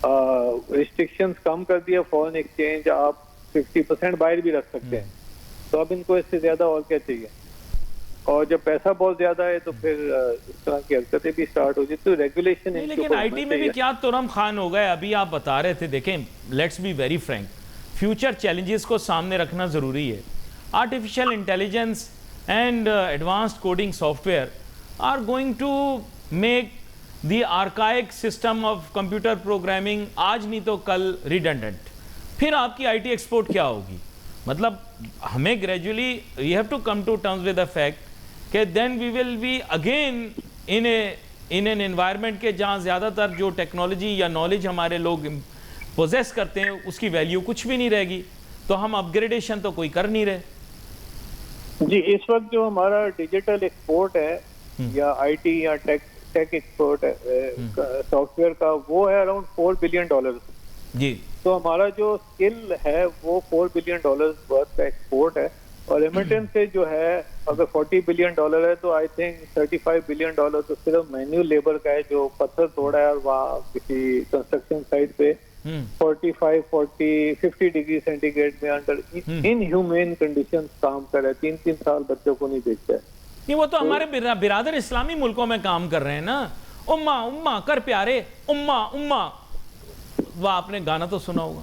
रिस्ट्रिक्शंस कम कर दिया, फॉरेन एक्सचेंज आप 50% बाहर भी रख सकते हैं। तो अब इनको इससे ज्यादा और क्या चाहिए? और जब पैसा बहुत ज्यादा है तो फिर इस तरह की हरकतें भी स्टार्ट हो जाती, तो रेगुलेशन। लेकिन IT में भी क्या तुरम खान हो गए? अभी आप बता रहे थे, देखें, let's be very frank, future challenges को सामने रखना जरूरी है। Artificial intelligence and advanced coding software are going to make the archaic system of computer programming आज नहीं तो कल रिडंडेंट। फिर आपकी IT एक्सपोर्ट क्या होगी? मतलब हमें gradually we have to come to terms with the fact कि then we will be again in an environment के जहाँ ज़्यादातर जो टेक्नोलॉजी या नॉलेज हमारे लोग पोजेस करते हैं उसकी वैल्यू कुछ भी नहीं रहेगी। तो हम अपग्रेडेशन तो कोई कर नहीं रहे। जी, इस वक्त जो हमारा डिजिटल एक्सपोर्ट है या IT या टेक एक्सपोर्ट सॉफ्टवेयर का, वो है अराउंड $4 बिलियन। जी, तो हमारा जो स्किल है वो $4 बिलियन वर्थ का एक्सपोर्ट है, और रेमिटेंस से जो है अगर $40 बिलियन है तो आई थिंक $35 बिलियन तो सिर्फ मैन्युअल लेबर का है, जो पत्थर तोड़ा है और वहाँ किसी कंस्ट्रक्शन साइट पे 45, 40, 50 डिग्री सेंटीग्रेड में अंडर इनह्यूमेन कंडीशन काम कर रहा है, 3-3 साल बच्चों को नहीं देखता है। नहीं, वो तो हमारे बिरादर इस्लामी मुल्कों में काम कर रहे हैं ना। उम्मा उम्मा कर प्यारे, उम्मा उम्मा, वो आपने गाना तो सुना होगा।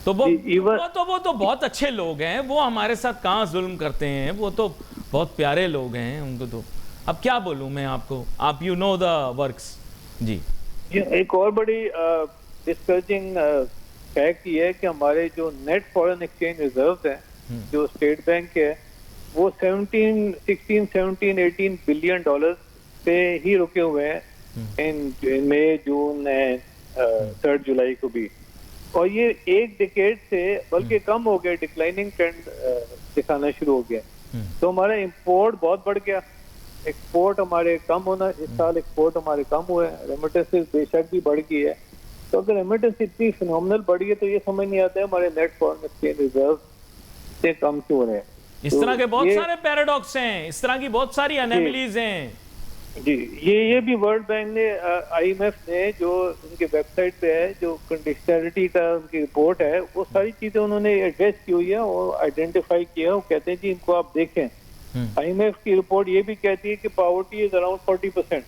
तो वो तो बहुत अच्छे लोग हैं, वो हमारे साथ कहाँ जुल्म करते हैं, वो तो बहुत प्यारे लोग हैं, उनको तो अब क्या बोलूं मैं आपको, आप यू नो द वर्क्स जी। एक और बड़ी डिस्करेजिंग फैक्ट ये है कि हमारे जो नेट फॉरेन एक्सचेंज रिजर्व है जो स्टेट बैंक के है, वो 18 बिलियन पे ही रुके हुए हैं इन मई, जून एंड 3 जुलाई को भी, और ये एक डिकेड से बल्कि कम हो गया, डिक्लाइनिंग ट्रेंड दिखाना शुरू हो गया। तो हमारा इंपोर्ट बहुत बढ़ गया, एक्सपोर्ट हमारे कम होना, इस साल एक्सपोर्ट हमारे कम हुए हैं, रेमिटेंसेस बेशक भी बढ़ गई है। तो अगर रेमिटेंस इतनी फिनोमिनल बढ़ी है तो ये समझ नहीं आता है हमारे नेट फॉरेन एक्सचेंज रिजर्व से कम क्यों हो रहे हैं। इस तरह के बहुत सारे पैराडॉक्स हैं, इस तरह की बहुत सारी अनोमलीज हैं जी। ये भी वर्ल्ड बैंक ने, IMF ने जो उनके वेबसाइट पे है, जो कंडीशनैलिटी का उनकी रिपोर्ट है, वो सारी चीजें उन्होंने एड्रेस की हुई है और आइडेंटिफाई किया। वो कहते हैं जी इनको आप देखें। IMF की रिपोर्ट ये भी कहती है कि पॉवर्टी इज अराउंड 40%,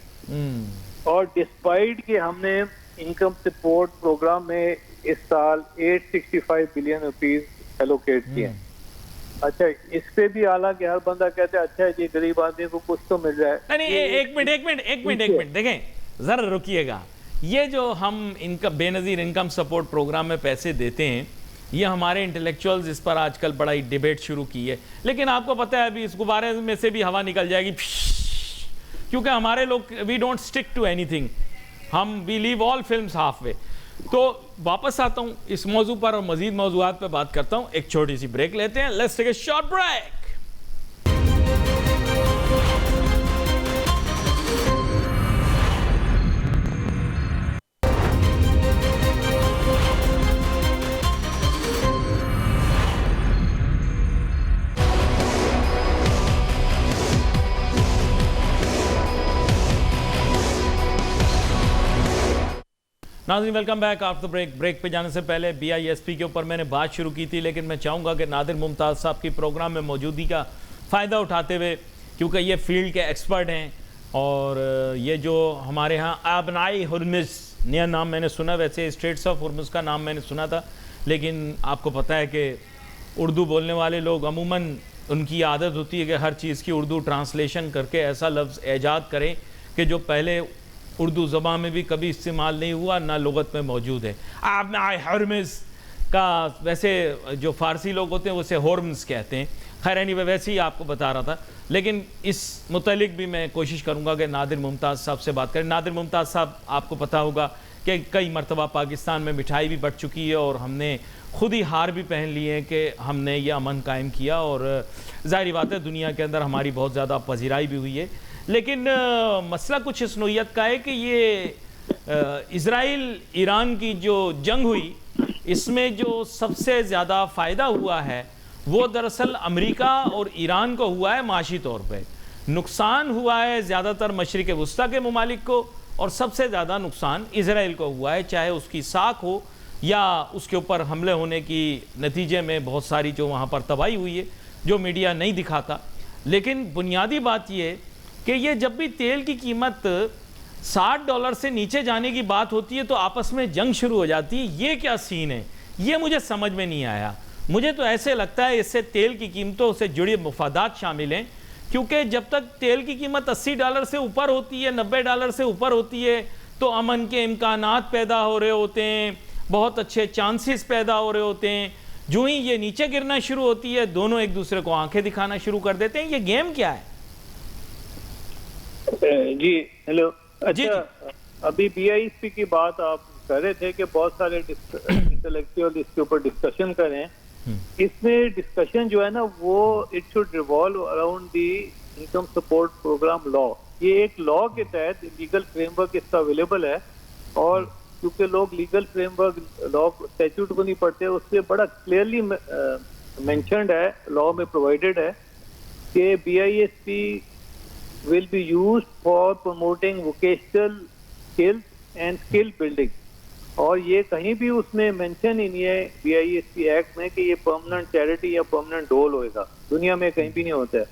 और डिस्पाइट कि हमने इनकम सपोर्ट प्रोग्राम में इस साल 865 बिलियन रुपीज एलोकेट किए हैं। अच्छा, इस पे भी हालांकि हर बंदा कहता है अच्छा ये गरीब आदमी को कुछ तो मिल रहा है। नहीं, एक मिनट देखें जरा, रुकिएगा। ये जो हम इनका बेनजीर इनकम सपोर्ट प्रोग्राम में पैसे देते हैं, ये हमारे इंटेलेक्चुअल्स इस पर आजकल बड़ा ही डिबेट शुरू की है, लेकिन आपको पता है अभी इस गुब्बारे में से भी हवा निकल जाएगी, क्योंकि हमारे लोग we don't stick to anything, हम we leave all films half way. तो वापस आता हूं इस मौजू पर और मजीद मौजूआत पर बात करता हूं। एक छोटी सी ब्रेक लेते हैं, let's take a short break. नाज़रीन welcome back after break. Break पे जाने से पहले BISP के ऊपर मैंने बात शुरू की थी, लेकिन मैं चाहूँगा कि नादिर मुमताज़ साहब की प्रोग्राम में मौजूदगी का फ़ायदा उठाते हुए, क्योंकि ये फील्ड के एक्सपर्ट हैं और ये जो हमारे यहाँ आबनाई हुर्मुज़, नया नाम मैंने सुना, वैसे स्ट्रेट्स ऑफ हुर्मुज़ का नाम मैंने सुना था, लेकिन आपको पता है कि उर्दू बोलने वाले लोग अमूमन उनकी आदत होती है कि हर चीज़ की उर्दू ट्रांसलेशन करके ऐसा लफ्ज़ ईजाद करें कि जो पहले उर्दू ज़बान में भी कभी इस्तेमाल नहीं हुआ, ना लुगत में मौजूद है। आबनाई हुर्मुज़ का वैसे जो फ़ारसी लोग होते हैं उसे हुर्मुज़ कहते हैं। खैर एनीवे, वैसे ही आपको बता रहा था, लेकिन इस मुतालिक भी मैं कोशिश करूँगा कि नादिर मुमताज़ साहब से बात करें। नादिर मुमताज़ साहब, आपको पता होगा कि कई मरतबा पाकिस्तान में मिठाई भी बढ़ चुकी है और हमने खुद ही हार भी पहन ली है कि हमने ये अमन कायम किया, और ज़ाहिर बात है दुनिया के अंदर हमारी बहुत ज़्यादा पजीराई भी हुई है। लेकिन मसला कुछ इस नोयत का है कि ये इज़राइल ईरान की जो जंग हुई, इसमें जो सबसे ज़्यादा फ़ायदा हुआ है वो दरअसल अमेरिका और ईरान को हुआ है माशी तौर पे। नुकसान हुआ है ज़्यादातर मशरिक़ वुस्ता के ममालिक को, और सबसे ज़्यादा नुकसान इज़राइल को हुआ है, चाहे उसकी साख हो या उसके ऊपर हमले होने की नतीजे में बहुत सारी जो वहाँ पर तबाही हुई है, जो मीडिया नहीं दिखाता। लेकिन बुनियादी बात ये कि ये जब भी तेल की कीमत $60 से नीचे जाने की बात होती है तो आपस में जंग शुरू हो जाती है। ये क्या सीन है, ये मुझे समझ में नहीं आया। मुझे तो ऐसे लगता है इससे तेल की कीमतों से जुड़े मफादात शामिल हैं, क्योंकि जब तक तेल की कीमत $80 से ऊपर होती है, $90 से ऊपर होती है, तो अमन के इम्कानात पैदा हो रहे होते हैं, बहुत अच्छे चांसेस पैदा हो रहे होते हैं। जो ही ये नीचे गिरना शुरू होती है, दोनों एक दूसरे को आंखें दिखाना शुरू कर देते हैं। ये गेम क्या है? जी हेलो। अच्छा, अभी BISP की बात आप कर रहे थे कि बहुत सारे इंटेलेक्चुअल इसके ऊपर डिस्कशन करें। इसमें डिस्कशन जो है ना, वो it should revolve around the income support program law. ये एक लॉ के तहत लीगल फ्रेमवर्क इसका अवेलेबल है, और क्योंकि लोग लीगल फ्रेमवर्क लॉ स्टैट्यूट को नहीं पढ़ते, उससे बड़ा क्लियरली मेंशन्ड है, लॉ में प्रोवाइडेड है कि BISP will be used for promoting vocational skills and skill building, और ये कहीं भी उसमें मेंशन ही नहीं है BISP एक्ट में कि ये परमानेंट चैरिटी या परमानेंट रोल होएगा, दुनिया में कहीं भी नहीं होता है।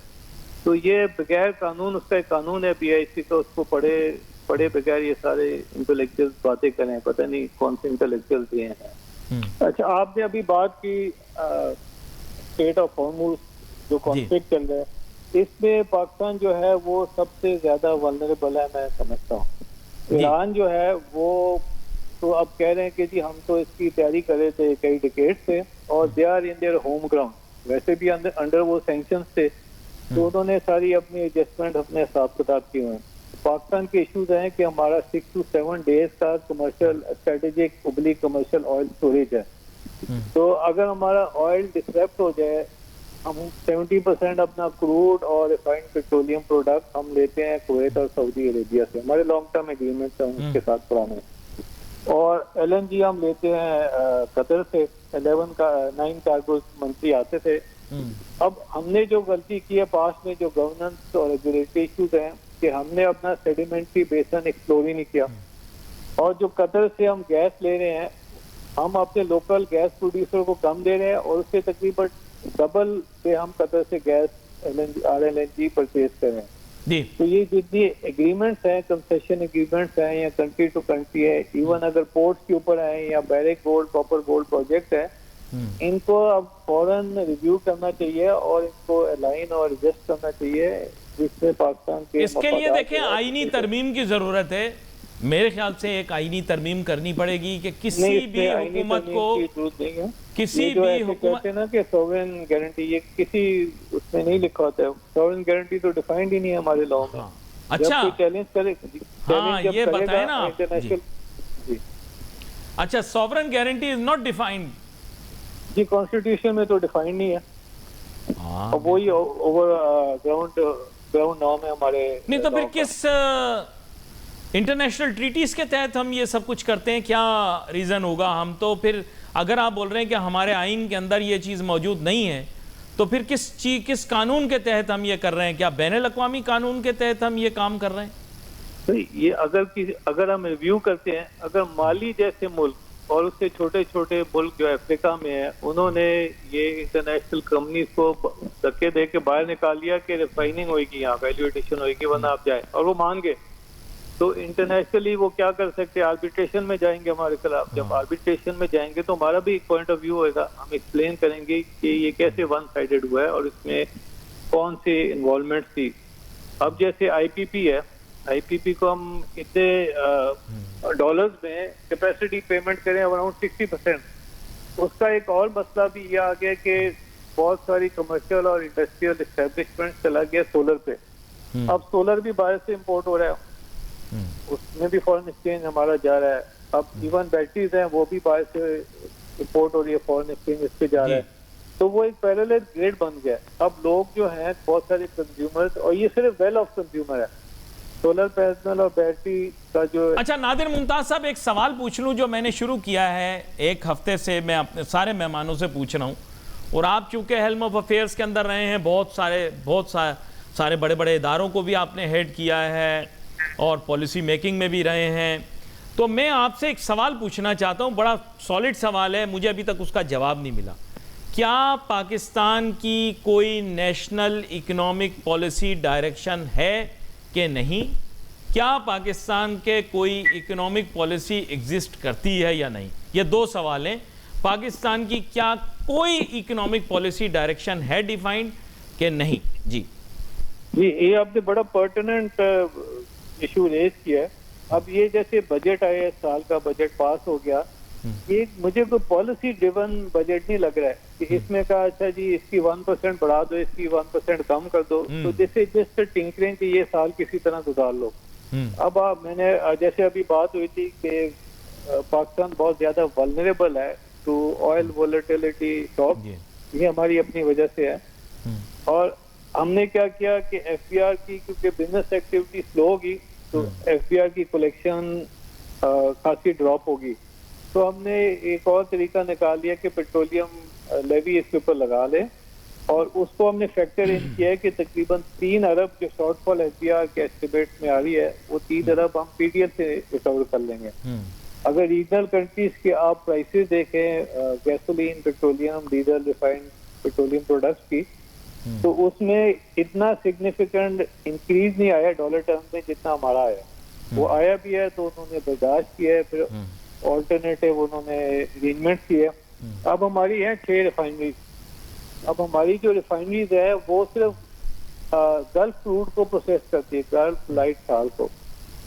तो ये बगैर कानून, उसका एक कानून है BISP का, उसको पढ़े बगैर ये सारे इंटेलेक्चुअल बातें करें, पता नहीं कौन से इंटेलेक्चुअल ये हैं। अच्छा, आपने अभी बात की स्टेट ऑफ हॉर्मुज जो कॉन्फ्लिक्ट चल रहा है, इसमें पाकिस्तान जो है वो सबसे ज्यादा वल्नरेबल है, मैं समझता हूँ। ईरान जो है वो तो अब कह रहे हैं कि जी हम तो इसकी तैयारी कर रहे थे कई डिकेड से, और they are in their home ground, वैसे भी अंडर वो सैंक्शंस थे, तो उन्होंने सारी अपनी एडजस्टमेंट अपने हिसाब किताब किए हुए हैं। पाकिस्तान के इश्यूज हैं कि हमारा 6 to 7 डेज का commercial strategic oblique commercial oil storage है, तो अगर हमारा ऑयल डिस्ट्रैक्ट हो जाए, हम 70% अपना क्रूड और रिफाइंड पेट्रोलियम प्रोडक्ट हम लेते हैं कुवैत और सऊदी अरेबिया से, हमारे लॉन्ग टर्म एग्रीमेंट है उसके साथ पुराने, और LNG हम लेते हैं कतर से, 9 कार्गोज मंथली आते थे। अब हमने जो गलती की है पास्ट में, जो गवर्नेंस और रेगुलेटरी इश्यूज हैं, कि हमने अपना सेडिमेंट्री बेसन एक्सप्लोर ही नहीं किया, और जो कतर से हम गैस ले रहे हैं, हम अपने लोकल गैस प्रोड्यूसर को कम दे रहे हैं, और उससे तकरीबन डबल पे हम कतर से गैस RLNG परचेज कर रहे हैं। तो ये जितनी एग्रीमेंट्स हैं, कंसेशन एग्रीमेंट्स हैं या कंट्री टू कंट्री है, इवन अगर पोर्ट्स के ऊपर है या Barrick Gold, copper gold project है, इनको अब फौरन रिव्यू करना चाहिए और इनको अलाइन और एडजस्ट करना चाहिए, जिससे पाकिस्तान के इसके लिए देखें आईनी तरमीम की जरूरत है। मेरे ख्याल से एक आईनी तरमीम करनी पड़ेगी कि किसी भी हुकूमत को, किसी भी हुकूमत ना कि सॉवरेन गारंटी, ये किसी उसमें नहीं लिखा होता है, सॉवरेन गारंटी तो डिफाइंड ही नहीं है हमारे लॉ में। अच्छा, चैलेंज करे, हाँ ये बताए ना आप जी। अच्छा, sovereign guarantee is not defined जी, कॉन्स्टिट्यूशन में तो डिफाइंड नहीं है, और वही ओवर ग्राउंड नॉर्म है हमारे। नहीं तो फिर किस इंटरनेशनल ट्रीटीज के तहत हम ये सब कुछ करते हैं, क्या रीजन होगा? हम तो फिर अगर आप बोल रहे हैं कि हमारे आइन के अंदर ये चीज मौजूद नहीं है, तो फिर किस कानून के तहत हम ये कर रहे हैं? क्या बैनुल अक़वामी कानून के तहत हम ये काम कर रहे हैं? तो ये अगर हम रिव्यू करते हैं, अगर माली जैसे मुल्क और उससे छोटे छोटे मुल्क जो अफ्रीका में है, उन्होंने ये इंटरनेशनल कंपनीज को धक्के दे के बाहर निकाल लिया कि रिफाइनिंग होगी, यहाँ वैल्यू एडिशन होगी, वरना आप जाए, और वो मान गए, तो इंटरनेशनली वो क्या कर सकते हैं? आर्बिट्रेशन में जाएंगे हमारे खिलाफ। जब आर्बिट्रेशन में जाएंगे तो हमारा भी एक पॉइंट ऑफ व्यू होगा, हम एक्सप्लेन करेंगे कि ये कैसे वन साइडेड हुआ है और इसमें कौन से इन्वॉल्वमेंट थी। अब जैसे IPP है, IPP को हम कितने डॉलर्स में कैपेसिटी पेमेंट करें, अराउंड 60%। उसका एक और मसला भी ये आ गया कि बहुत सारी कमर्शियल और इंडस्ट्रियल एस्टेब्लिशमेंट चला गया सोलर पे। अब सोलर भी बाहर से इम्पोर्ट हो रहा है, उसमें भी फॉरेन एक्सचेंज हमारा जा रहा है। अब इवन बैटरीज हैं वो भी बाहर से इम्पोर्ट हो रही है, फॉरेन एक्सचेंज इस पे जा रहा है, तो वो एक पैरेलल ग्रेड बन गया। अब लोग जो हैं बहुत सारे कंज्यूमर्स, और ये सिर्फ वेल ऑफ कंज्यूमर है, सोलर पैनल और बैटरी का जो। अच्छा नादिर मुमताज साहब, एक सवाल पूछ लूं जो मैंने शुरू किया है एक हफ्ते से, मैं अपने सारे मेहमानों से पूछ रहा हूं, और आप चूंकि हेल्म ऑफ अफेयर्स के अंदर रहे हैं, बहुत सारे बड़े बड़े इदारों को भी आपने हेड किया है और पॉलिसी मेकिंग में भी रहे हैं, तो मैं आपसे एक सवाल पूछना चाहता हूं, बड़ा सॉलिड सवाल है, मुझे अभी तक उसका जवाब नहीं मिला। क्या पाकिस्तान की कोई नेशनल इकोनॉमिक पॉलिसी डायरेक्शन है कि नहीं? क्या पाकिस्तान के कोई इकोनॉमिक पॉलिसी एग्जिस्ट करती है या नहीं? ये दो सवाल हैं। पाकिस्तान की क्या कोई इकोनॉमिक पॉलिसी डायरेक्शन है डिफाइंड कि नहीं? जी ये आपने बड़ा पर्टिनेंट इशू रेज किया है। अब ये जैसे बजट आया, साल का बजट पास हो गया, ये मुझे कोई पॉलिसी ड्रिवन बजट नहीं लग रहा है कि इसमें कहा अच्छा जी इसकी 1% बढ़ा दो, इसकी 1% कम कर दो, तो जैसे जस्ट टिंकरिंग कि ये साल किसी तरह गुजार लो। अब मैंने जैसे अभी बात हुई थी कि पाकिस्तान बहुत ज्यादा वल्नरेबल है टू ऑयल वोलेटिलिटी शॉक, ये हमारी अपनी वजह से है। और हमने क्या किया कि FBR की, क्योंकि बिजनेस एक्टिविटी स्लो होगी, तो FBR की कलेक्शन खासी ड्रॉप होगी। तो हमने एक और तरीका निकाल लिया कि पेट्रोलियम लेवी इसके ऊपर लगा लें, और उसको हमने फैक्टर इन किया है कि तकरीबन 3 अरब जो शॉर्टफॉल एसबीआर के एस्टिमेट में आ रही है, वो 3 अरब हम पीडीएल से रिकवर कर लेंगे। अगर रीजनल कंट्रीज के आप प्राइसेस देखें gasoline, petroleum, diesel, refined petroleum products की, तो उसमें इतना सिग्निफिकेंट इंक्रीज नहीं आया डॉलर टर्म में जितना हमारा आया। वो आया भी है तो उन्होंने बर्दाश्त किया है, फिर ऑल्टरनेटिव उन्होंने अरेंजमेंट किए। अब हमारी है 6 रिफाइनरीज। अब हमारी जो रिफाइनरीज है वो सिर्फ गल्फ क्रूड को प्रोसेस करती है, गल्फ लाइट साल को।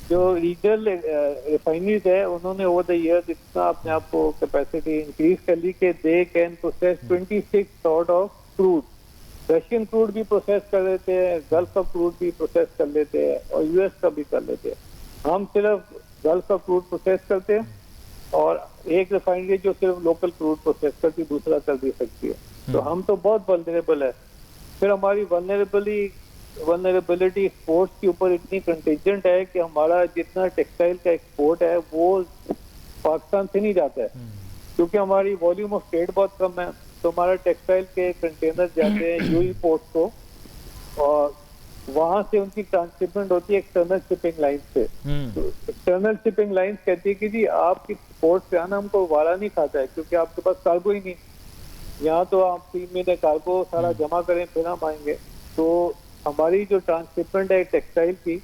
जो रीजनल रिफाइनरीज है उन्होंने ओवर द ईयर इतना अपने आप को कैपेसिटी इंक्रीज कर ली कि they can process 26 sort of crude. Russian crude भी प्रोसेस कर लेते हैं, गल्फ का क्रूड भी प्रोसेस कर लेते हैं, और यूएस का भी कर लेते हैं। हम सिर्फ गल्फ का क्रूड प्रोसेस करते हैं, और एक रिफाइनरी जो सिर्फ लोकल क्रूड प्रोसेस करती, दूसरा कर भी सकती है। तो हम तो बहुत वल्नरेबल है। फिर हमारी वल्नरेबिलिटी एक्सपोर्ट्स के ऊपर इतनी कंटिजेंट है कि हमारा जितना टेक्सटाइल का एक्सपोर्ट है वो पाकिस्तान से नहीं जाता है, क्योंकि हमारी वॉल्यूम ऑफ ट्रेड बहुत कम है। तो हमारा टेक्सटाइल के कंटेनर जाते हैं यूई पोर्ट को, और वहां से उनकी ट्रांसशिपमेंट होती है एक्सटर्नल शिपिंग लाइन से। तो एक्सटर्नल शिपिंग लाइन कहती है कि जी आपकी पोर्ट से आना हमको वाला नहीं खाता है, क्योंकि आपके पास कार्गो ही नहीं। यहाँ तो आप 3 महीने कार्गो सारा जमा करें फिर हम आएंगे। तो हमारी जो ट्रांसशिपमेंट है टेक्सटाइल की,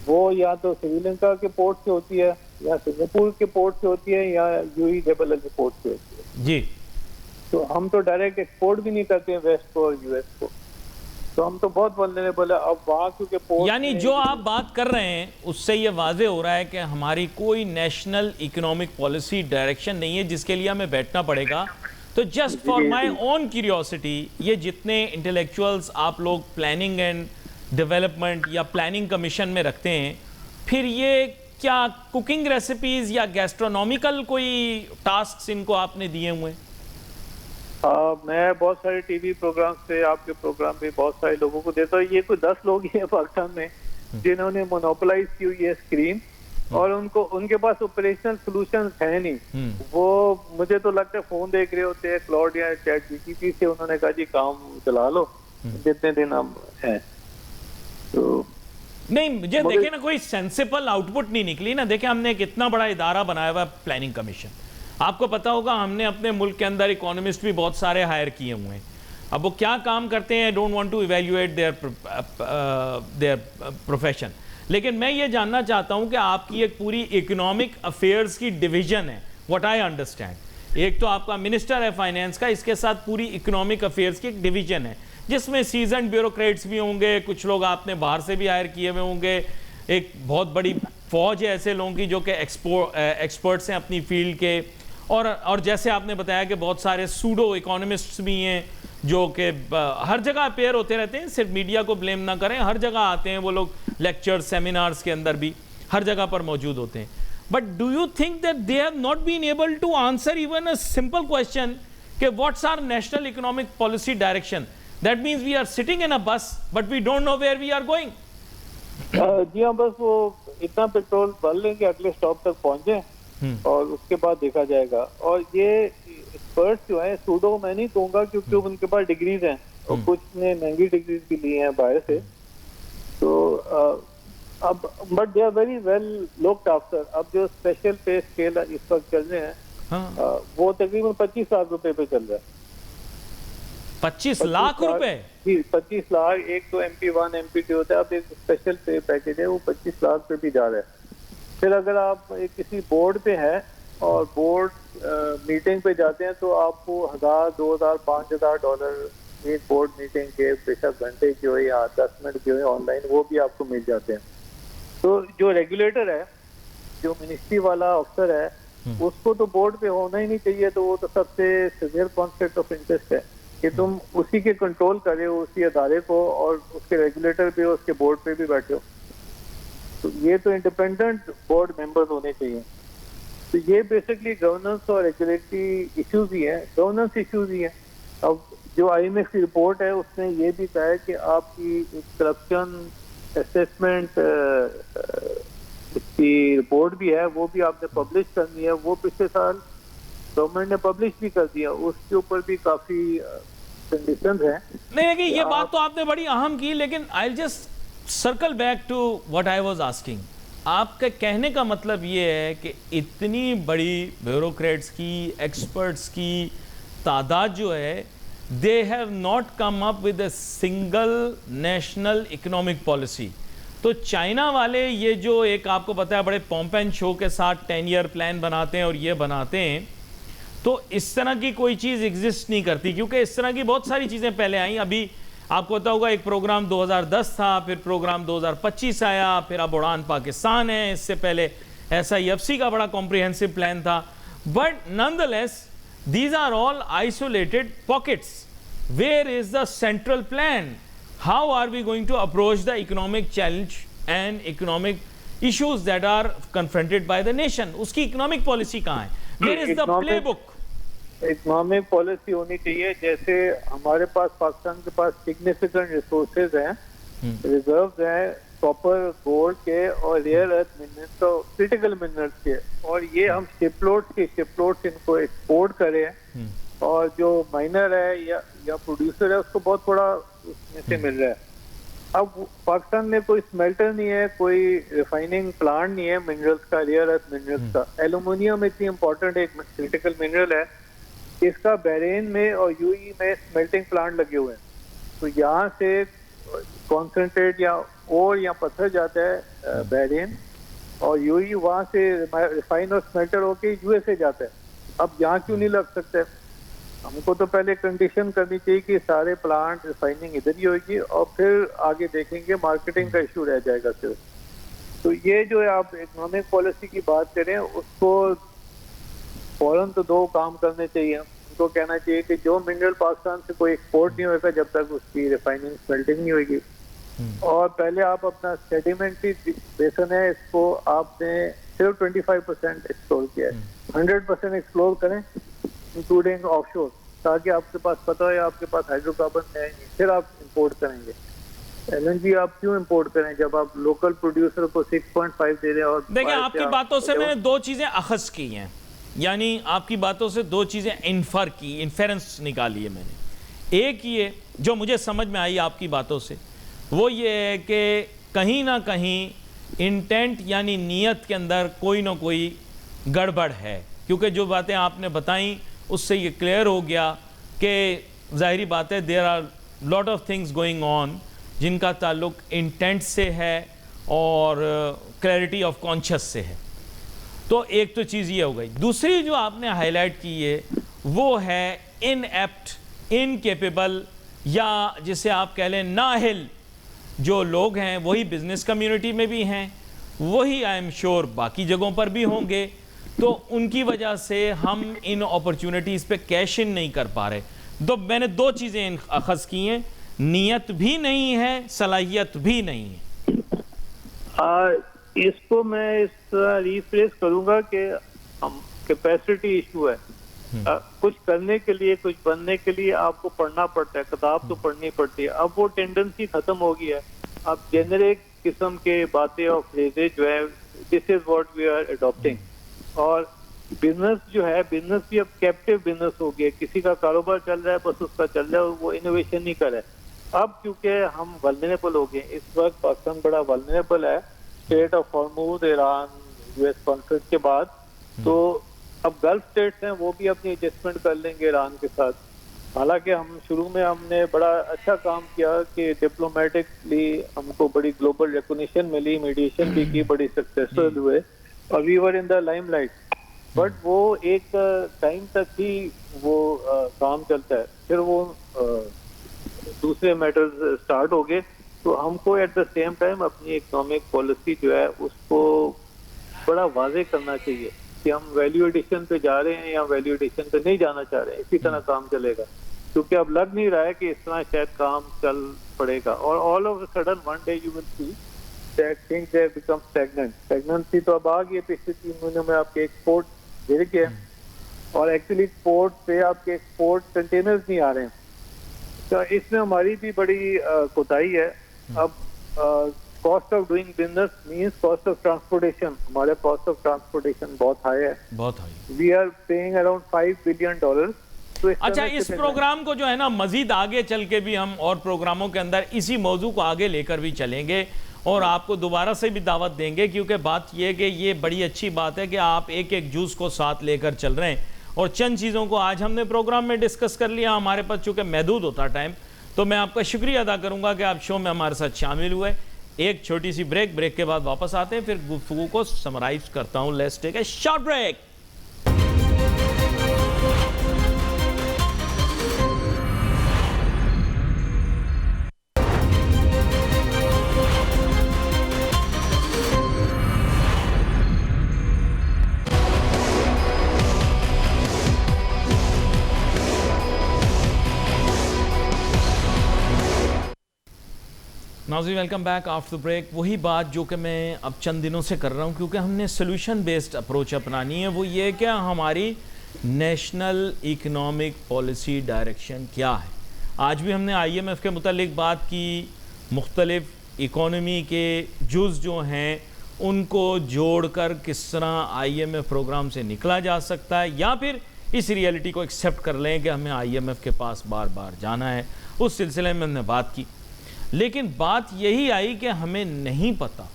वो या तो श्रीलंका के पोर्ट से होती है, या सिंगापुर के पोर्ट से होती है, या यूई डबल एल के पोर्ट से होती है जी। तो हम तो डायरेक्ट एक्सपोर्ट भी नहीं करते हैं वेस्ट को और यूएस को। तो हम तो बहुत वल्नरेबल है। अब वहाँ क्योंकि पोर्ट, यानी जो आप बात कर रहे हैं उससे ये वाजे हो रहा है कि हमारी कोई नेशनल इकोनॉमिक पॉलिसी डायरेक्शन नहीं है जिसके लिए हमें बैठना पड़ेगा। तो just for my own curiosity, ये जितने इंटेलेक्चुअल्स आप लोग प्लानिंग एंड डेवलपमेंट या प्लानिंग कमीशन में रखते हैं, फिर ये क्या कुकिंग रेसिपीज या गैस्ट्रोनॉमिकल कोई टास्क इनको आपने दिए हुए? मैं बहुत सारे टीवी प्रोग्राम से, आपके प्रोग्राम पे बहुत सारे लोगों को देता हूँ। ये कोई 10 लोग ही हैं पाकिस्तान में जिन्होंने मोनोपोलाइज की हुई है स्क्रीन, और उनके पास ऑपरेशनल सॉल्यूशंस है नहीं। वो मुझे तो लगता है फोन देख रहे होते हैं क्लाउड या चैट जीपीटी से, उन्होंने कहा जी काम चला लो जितने दिन हम हैं। तो नहीं, मुझे देखे ना कोई सेंसिबल आउटपुट नहीं निकली ना। देखे हमने एक इतना बड़ा इदारा बनाया हुआ प्लानिंग कमीशन, आपको पता होगा हमने अपने मुल्क के अंदर इकोनॉमिस्ट भी बहुत सारे हायर किए हुए हैं। अब वो क्या काम करते हैं, don't want to evaluate their profession, लेकिन मैं ये जानना चाहता हूं कि आपकी एक पूरी इकोनॉमिक अफेयर्स की डिवीजन है, व्हाट आई अंडरस्टैंड। एक तो आपका मिनिस्टर है फाइनेंस का, इसके साथ पूरी इकोनॉमिक अफेयर्स की एक डिवीजन है जिसमें सीजन ब्यूरोक्रेट्स भी होंगे, कुछ लोग आपने बाहर से भी हायर किए हुए होंगे, एक बहुत बड़ी फौज है ऐसे लोगों की जो कि एक्सपर्ट्स हैं अपनी फील्ड के, और जैसे आपने बताया कि बहुत सारे सूडो इकोनॉमिस्ट्स भी हैं जो कि हर जगह अपेयर होते रहते हैं। सिर्फ मीडिया को ब्लेम ना करें, हर जगह आते हैं वो लोग, लेक्चर सेमिनार्स के अंदर भी हर जगह पर मौजूद होते हैं। But do you think that they have not been able to answer even a simple question कि what's our national economic policy direction? That means we are sitting in a bus but we don't know where we are going. जी हाँ, बस वो इतना petrol भर लेंगे अगले stop तक पहुंचे और उसके बाद देखा जाएगा। और ये एक्सपर्ट्स जो है सूडो मैं नहीं कहूँगा, क्योंकि उनके पास डिग्रीज हैं और कुछ ने महंगी डिग्रीज भी ली हैं बाहर से। तो अब but they are very well looked after. अब जो स्पेशल पे स्केल इस वक्त चल रहे हैं वो तकरीबन 25 लाख रुपए पे चल रहा है। 25 लाख रुपए? जी 25 लाख। एक तो MP1 MP2 होता है, अब एक स्पेशल पे पैकेज है वो 25 लाख पे भी जा रहा है। फिर अगर आप किसी बोर्ड पे हैं और बोर्ड मीटिंग पे जाते हैं तो आपको 1000, 2000, $5000 एक बोर्ड मीटिंग के, बेशक घंटे की हो या 10 मिनट की हो ऑनलाइन, वो भी आपको मिल जाते हैं। तो जो रेगुलेटर है, जो मिनिस्ट्री वाला अफसर है, उसको तो बोर्ड पे होना ही नहीं चाहिए। तो वो तो सबसे सीवियर कॉन्फ्लिक्ट ऑफ इंटरेस्ट है कि तुम उसी के कंट्रोल करे हो, उसी अदारे को, और उसके रेगुलेटर पे, उसके बोर्ड पे भी बैठे हो। तो ये तो इंडिपेंडेंट बोर्ड मेंबर्स होने चाहिए। तो ये बेसिकली गवर्नेंस और रेगुलेटरी इश्यूज ही हैं, गवर्नेंस इश्यूज ही हैं। अब जो IMF की रिपोर्ट है उसने ये भी कहा है कि आपकी करप्शन असेसमेंट इसकी रिपोर्ट भी है, वो भी आपने पब्लिश करनी है। वो पिछले साल गवर्नमेंट ने पब्लिश भी कर दिया, उसके ऊपर भी काफी कंडीशंस हैं। नहीं कि ये बात तो आपने बड़ी अहम की, लेकिन I just circle back to what I was asking. आपके कहने का मतलब ये है कि इतनी बड़ी ब्यूरोक्रेट्स की, एक्सपर्ट्स की तादाद जो है, दे have not come up with a single national economic policy. तो चाइना वाले ये जो एक आपको पता है बड़े पॉम्प एंड शो के साथ 10 ईयर प्लान बनाते हैं और ये बनाते हैं, तो इस तरह की कोई चीज़ एग्जिस्ट नहीं करती, क्योंकि इस तरह की बहुत सारी चीज़ें पहले आई। अभी आपको पता होगा एक प्रोग्राम 2010 था, फिर प्रोग्राम 2025 आया, फिर अब उड़ान पाकिस्तान है, इससे पहले SIFC का बड़ा कॉम्प्रिहेंसिव प्लान था। But nonetheless these are all isolated pockets. Where is the central plan? How are we going to approach the economic challenge and economic issues that are confronted by the nation? उसकी economic policy कहाँ है? Where is the playbook? Economic policy होनी चाहिए। जैसे हमारे पास, पाकिस्तान के पास significant resources हैं, reserves हैं, कॉपर, गोल्ड के और रेयर अर्थ मिनरल्स, तो क्रिटिकल मिनरल्स के, और ये हम शिपलोड्स इनको एक्सपोर्ट करें, और जो माइनर है या प्रोड्यूसर है उसको बहुत बड़ा उसमें से मिल रहा है। अब पाकिस्तान में कोई स्मेल्टर नहीं है, कोई रिफाइनिंग प्लांट नहीं है मिनरल्स का, रेयर अर्थ मिनरल्स का। एल्यूमिनियम इतनी इंपॉर्टेंट एक क्रिटिकल मिनरल है, इसका बहरीन में और यूएई में स्मेल्टिंग प्लांट लगे हुए हैं। तो यहाँ से कॉन्सेंट्रेट या और या पत्थर जाता है बहरीन, और यूएई वहाँ से रिफाइन और स्मेल्टर होके यूएसए जाता है। अब यहाँ क्यों नहीं लग सकते? हमको तो पहले कंडीशन करनी चाहिए कि सारे प्लांट रिफाइनिंग इधर ही होगी, और फिर आगे देखेंगे, मार्केटिंग का इशू रह जाएगा सिर्फ। तो ये जो है आप इकोनॉमिक पॉलिसी की बात करें, उसको फौरन तो दो काम करने चाहिए। उनको कहना चाहिए कि जो मिनरल पाकिस्तान से कोई एक्सपोर्ट नहीं होगा जब तक उसकी रिफाइनिंग स्मेल्टिंग नहीं होगी, और पहले आप अपना सेडिमेंट्री बेसन है, इसको आपने सिर्फ 25% एक्सप्लोर किया है। 100% एक्सप्लोर करें इंक्लूडिंग ऑफशोर, ताकि आपके पास पता है आपके पास हाइड्रोकार्बन है नहीं, फिर आप इंपोर्ट करेंगे। LNG आप क्यों इंपोर्ट करें जब आप लोकल प्रोड्यूसर को 6.5 दे रहे हैं? और देखिए, आपकी बातों से मैंने दो चीजें अखज की हैं, यानी आपकी बातों से दो चीजें इन्फेरेंस निकाली है मैंने। एक ये जो मुझे समझ में आई आपकी बातों से, वो ये है कि कहीं ना कहीं इंटेंट यानी नीयत के अंदर कोई ना कोई गड़बड़ है, क्योंकि जो बातें आपने बताई उससे ये क्लियर हो गया कि ज़ाहिरी बात है there are lot of things going on जिनका ताल्लुक इंटेंट से है और क्लैरिटी ऑफ कॉन्शियस से है। तो एक तो चीज़ ये हो गई। दूसरी जो आपने हाईलाइट की है वो है इनएप्ट, इनकेपेबल, या जिसे आप कह लें नाहिल जो लोग हैं, वही बिजनेस कम्युनिटी में भी हैं, वही आई एम श्योर बाकी जगहों पर भी होंगे। तो उनकी वजह से हम इन अपॉर्चुनिटीज़ पे कैश इन नहीं कर पा रहे। तो मैंने दो चीज़ें अखज़ की हैं, नीयत भी नहीं है, सलाहियत भी नहीं है। इसको मैं इस तरह रिफ्रेश करूंगा कि कैपेसिटी इशू है। कुछ करने के लिए, कुछ बनने के लिए आपको पढ़ना पड़ता है, किताब तो पढ़नी पड़ती है। अब वो टेंडेंसी खत्म हो गई है। अब जेनरिक किस्म के बातें और फ्रेजेज जो है, this is what we are adopting. और बिजनेस जो है, बिजनेस भी अब कैप्टिव बिजनेस हो गया। किसी का कारोबार चल रहा है, बस उसका चल रहा है, वो इनोवेशन नहीं कर रहा है। अब क्योंकि हम वल्नरेबल हो गए, इस वक्त पाकिस्तान बड़ा वल्नरेबल है state of Hormuz, Iran US conflict के बाद। तो अब गल्फ स्टेट्स हैं, वो भी अपनी एडजस्टमेंट कर लेंगे ईरान के साथ। हालांकि हम शुरू में हमने बड़ा अच्छा काम किया कि डिप्लोमेटिकली हमको बड़ी ग्लोबल रिकॉग्निशन मिली, मीडिएशन भी की, बड़ी सक्सेसफुल हुए, और we were in the limelight. But वो एक टाइम तक ही वो काम चलता है, फिर वो दूसरे मैटर्स स्टार्ट हो गए। तो हमको एट द सेम टाइम अपनी इकोनॉमिक पॉलिसी जो है उसको बड़ा वाज़ेह करना चाहिए कि हम वैल्यू एडिशन पे जा रहे हैं या वैल्यू एडिशन पे नहीं जाना चाह रहे हैं। इसी तरह काम चलेगा, क्योंकि अब लग नहीं रहा है कि इस तरह शायद काम चल पड़ेगा। और all of a sudden one day you will see that things have become stagnant. Stagnancy तो अब आ गई। पिछले 3 महीनों में आपके एक्सपोर्ट गिर गए, और एक्चुअली एक्सपोर्ट पे आपके एक्सपोर्ट कंटेनर्स नहीं आ रहे हैं। तो इसमें हमारी भी बड़ी कोताही है। अब cost of doing business means cost of transportation, हमारा कॉस्ट ऑफ ट्रांसपोर्टेशन बहुत हाई है, बहुत high. We are paying around $5 billion. तो अच्छा, इस प्रोग्राम को जो है ना मजीद आगे चल के भी हम और प्रोग्रामों के अंदर इसी मौजू को आगे लेकर भी चलेंगे और आपको दोबारा से भी दावत देंगे, क्योंकि बात यह है कि ये बड़ी अच्छी बात है कि आप एक एक जूस को साथ लेकर चल रहे हैं और चंद चीज़ों को आज हमने प्रोग्राम में डिस्कस कर लिया। हमारे पास चूँकि महदूद होता टाइम, तो मैं आपका शुक्रिया अदा करूँगा कि आप शो में हमारे साथ शामिल हुए। एक छोटी सी ब्रेक के बाद वापस आते हैं, फिर गुफ्तगू को समराइज करता हूँ। Let's take a short break. नाज़रीन, welcome back after the break. वही बात जो कि मैं अब चंद दिनों से कर रहा हूँ, क्योंकि हमने सोल्यूशन बेस्ड अप्रोच अपनानी है। वो ये कि हमारी नेशनल इकनॉमिक पॉलिसी डायरेक्शन क्या है। आज भी हमने IMF के मुतालिक बात की, मुख्तलिफ इकोनॉमी के जुज़ जो हैं उनको जोड़कर किस तरह IMF प्रोग्राम से निकला जा सकता है, या फिर इस रियलिटी को एक्सेप्ट कर लें कि हमें IMF के पास बार बार जाना है। उस सिलसिले में हमने बात की, लेकिन बात यही आई कि हमें नहीं पता,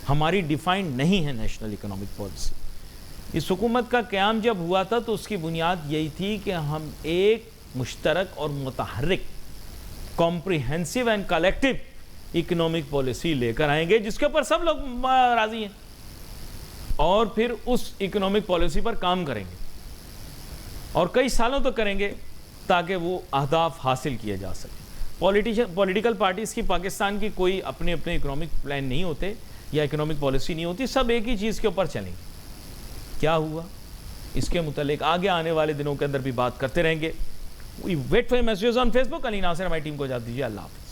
हमारी डिफाइंड नहीं है नेशनल इकोनॉमिक पॉलिसी। इस हुकूमत का क़याम जब हुआ था तो उसकी बुनियाद यही थी कि हम एक मुश्तरक और मुतहर्रिक comprehensive and collective economic policy लेकर आएंगे जिसके ऊपर सब लोग राज़ी हैं, और फिर उस इकोनॉमिक पॉलिसी पर काम करेंगे और कई सालों तक करेंगे ताकि वो अहदाफ हासिल किए जा सकें। पॉलिटिकल पार्टीज़ की पाकिस्तान की कोई अपने अपने इकोनॉमिक प्लान नहीं होते या इकोनॉमिक पॉलिसी नहीं होती, सब एक ही चीज़ के ऊपर चलेंगे। क्या हुआ इसके मुतालिक आगे आने वाले दिनों के अंदर भी बात करते रहेंगे। We wait for messages on Facebook. Ali Nasir हमारी टीम को इजाज़त दीजिए। अल्लाह हाफ़िज़।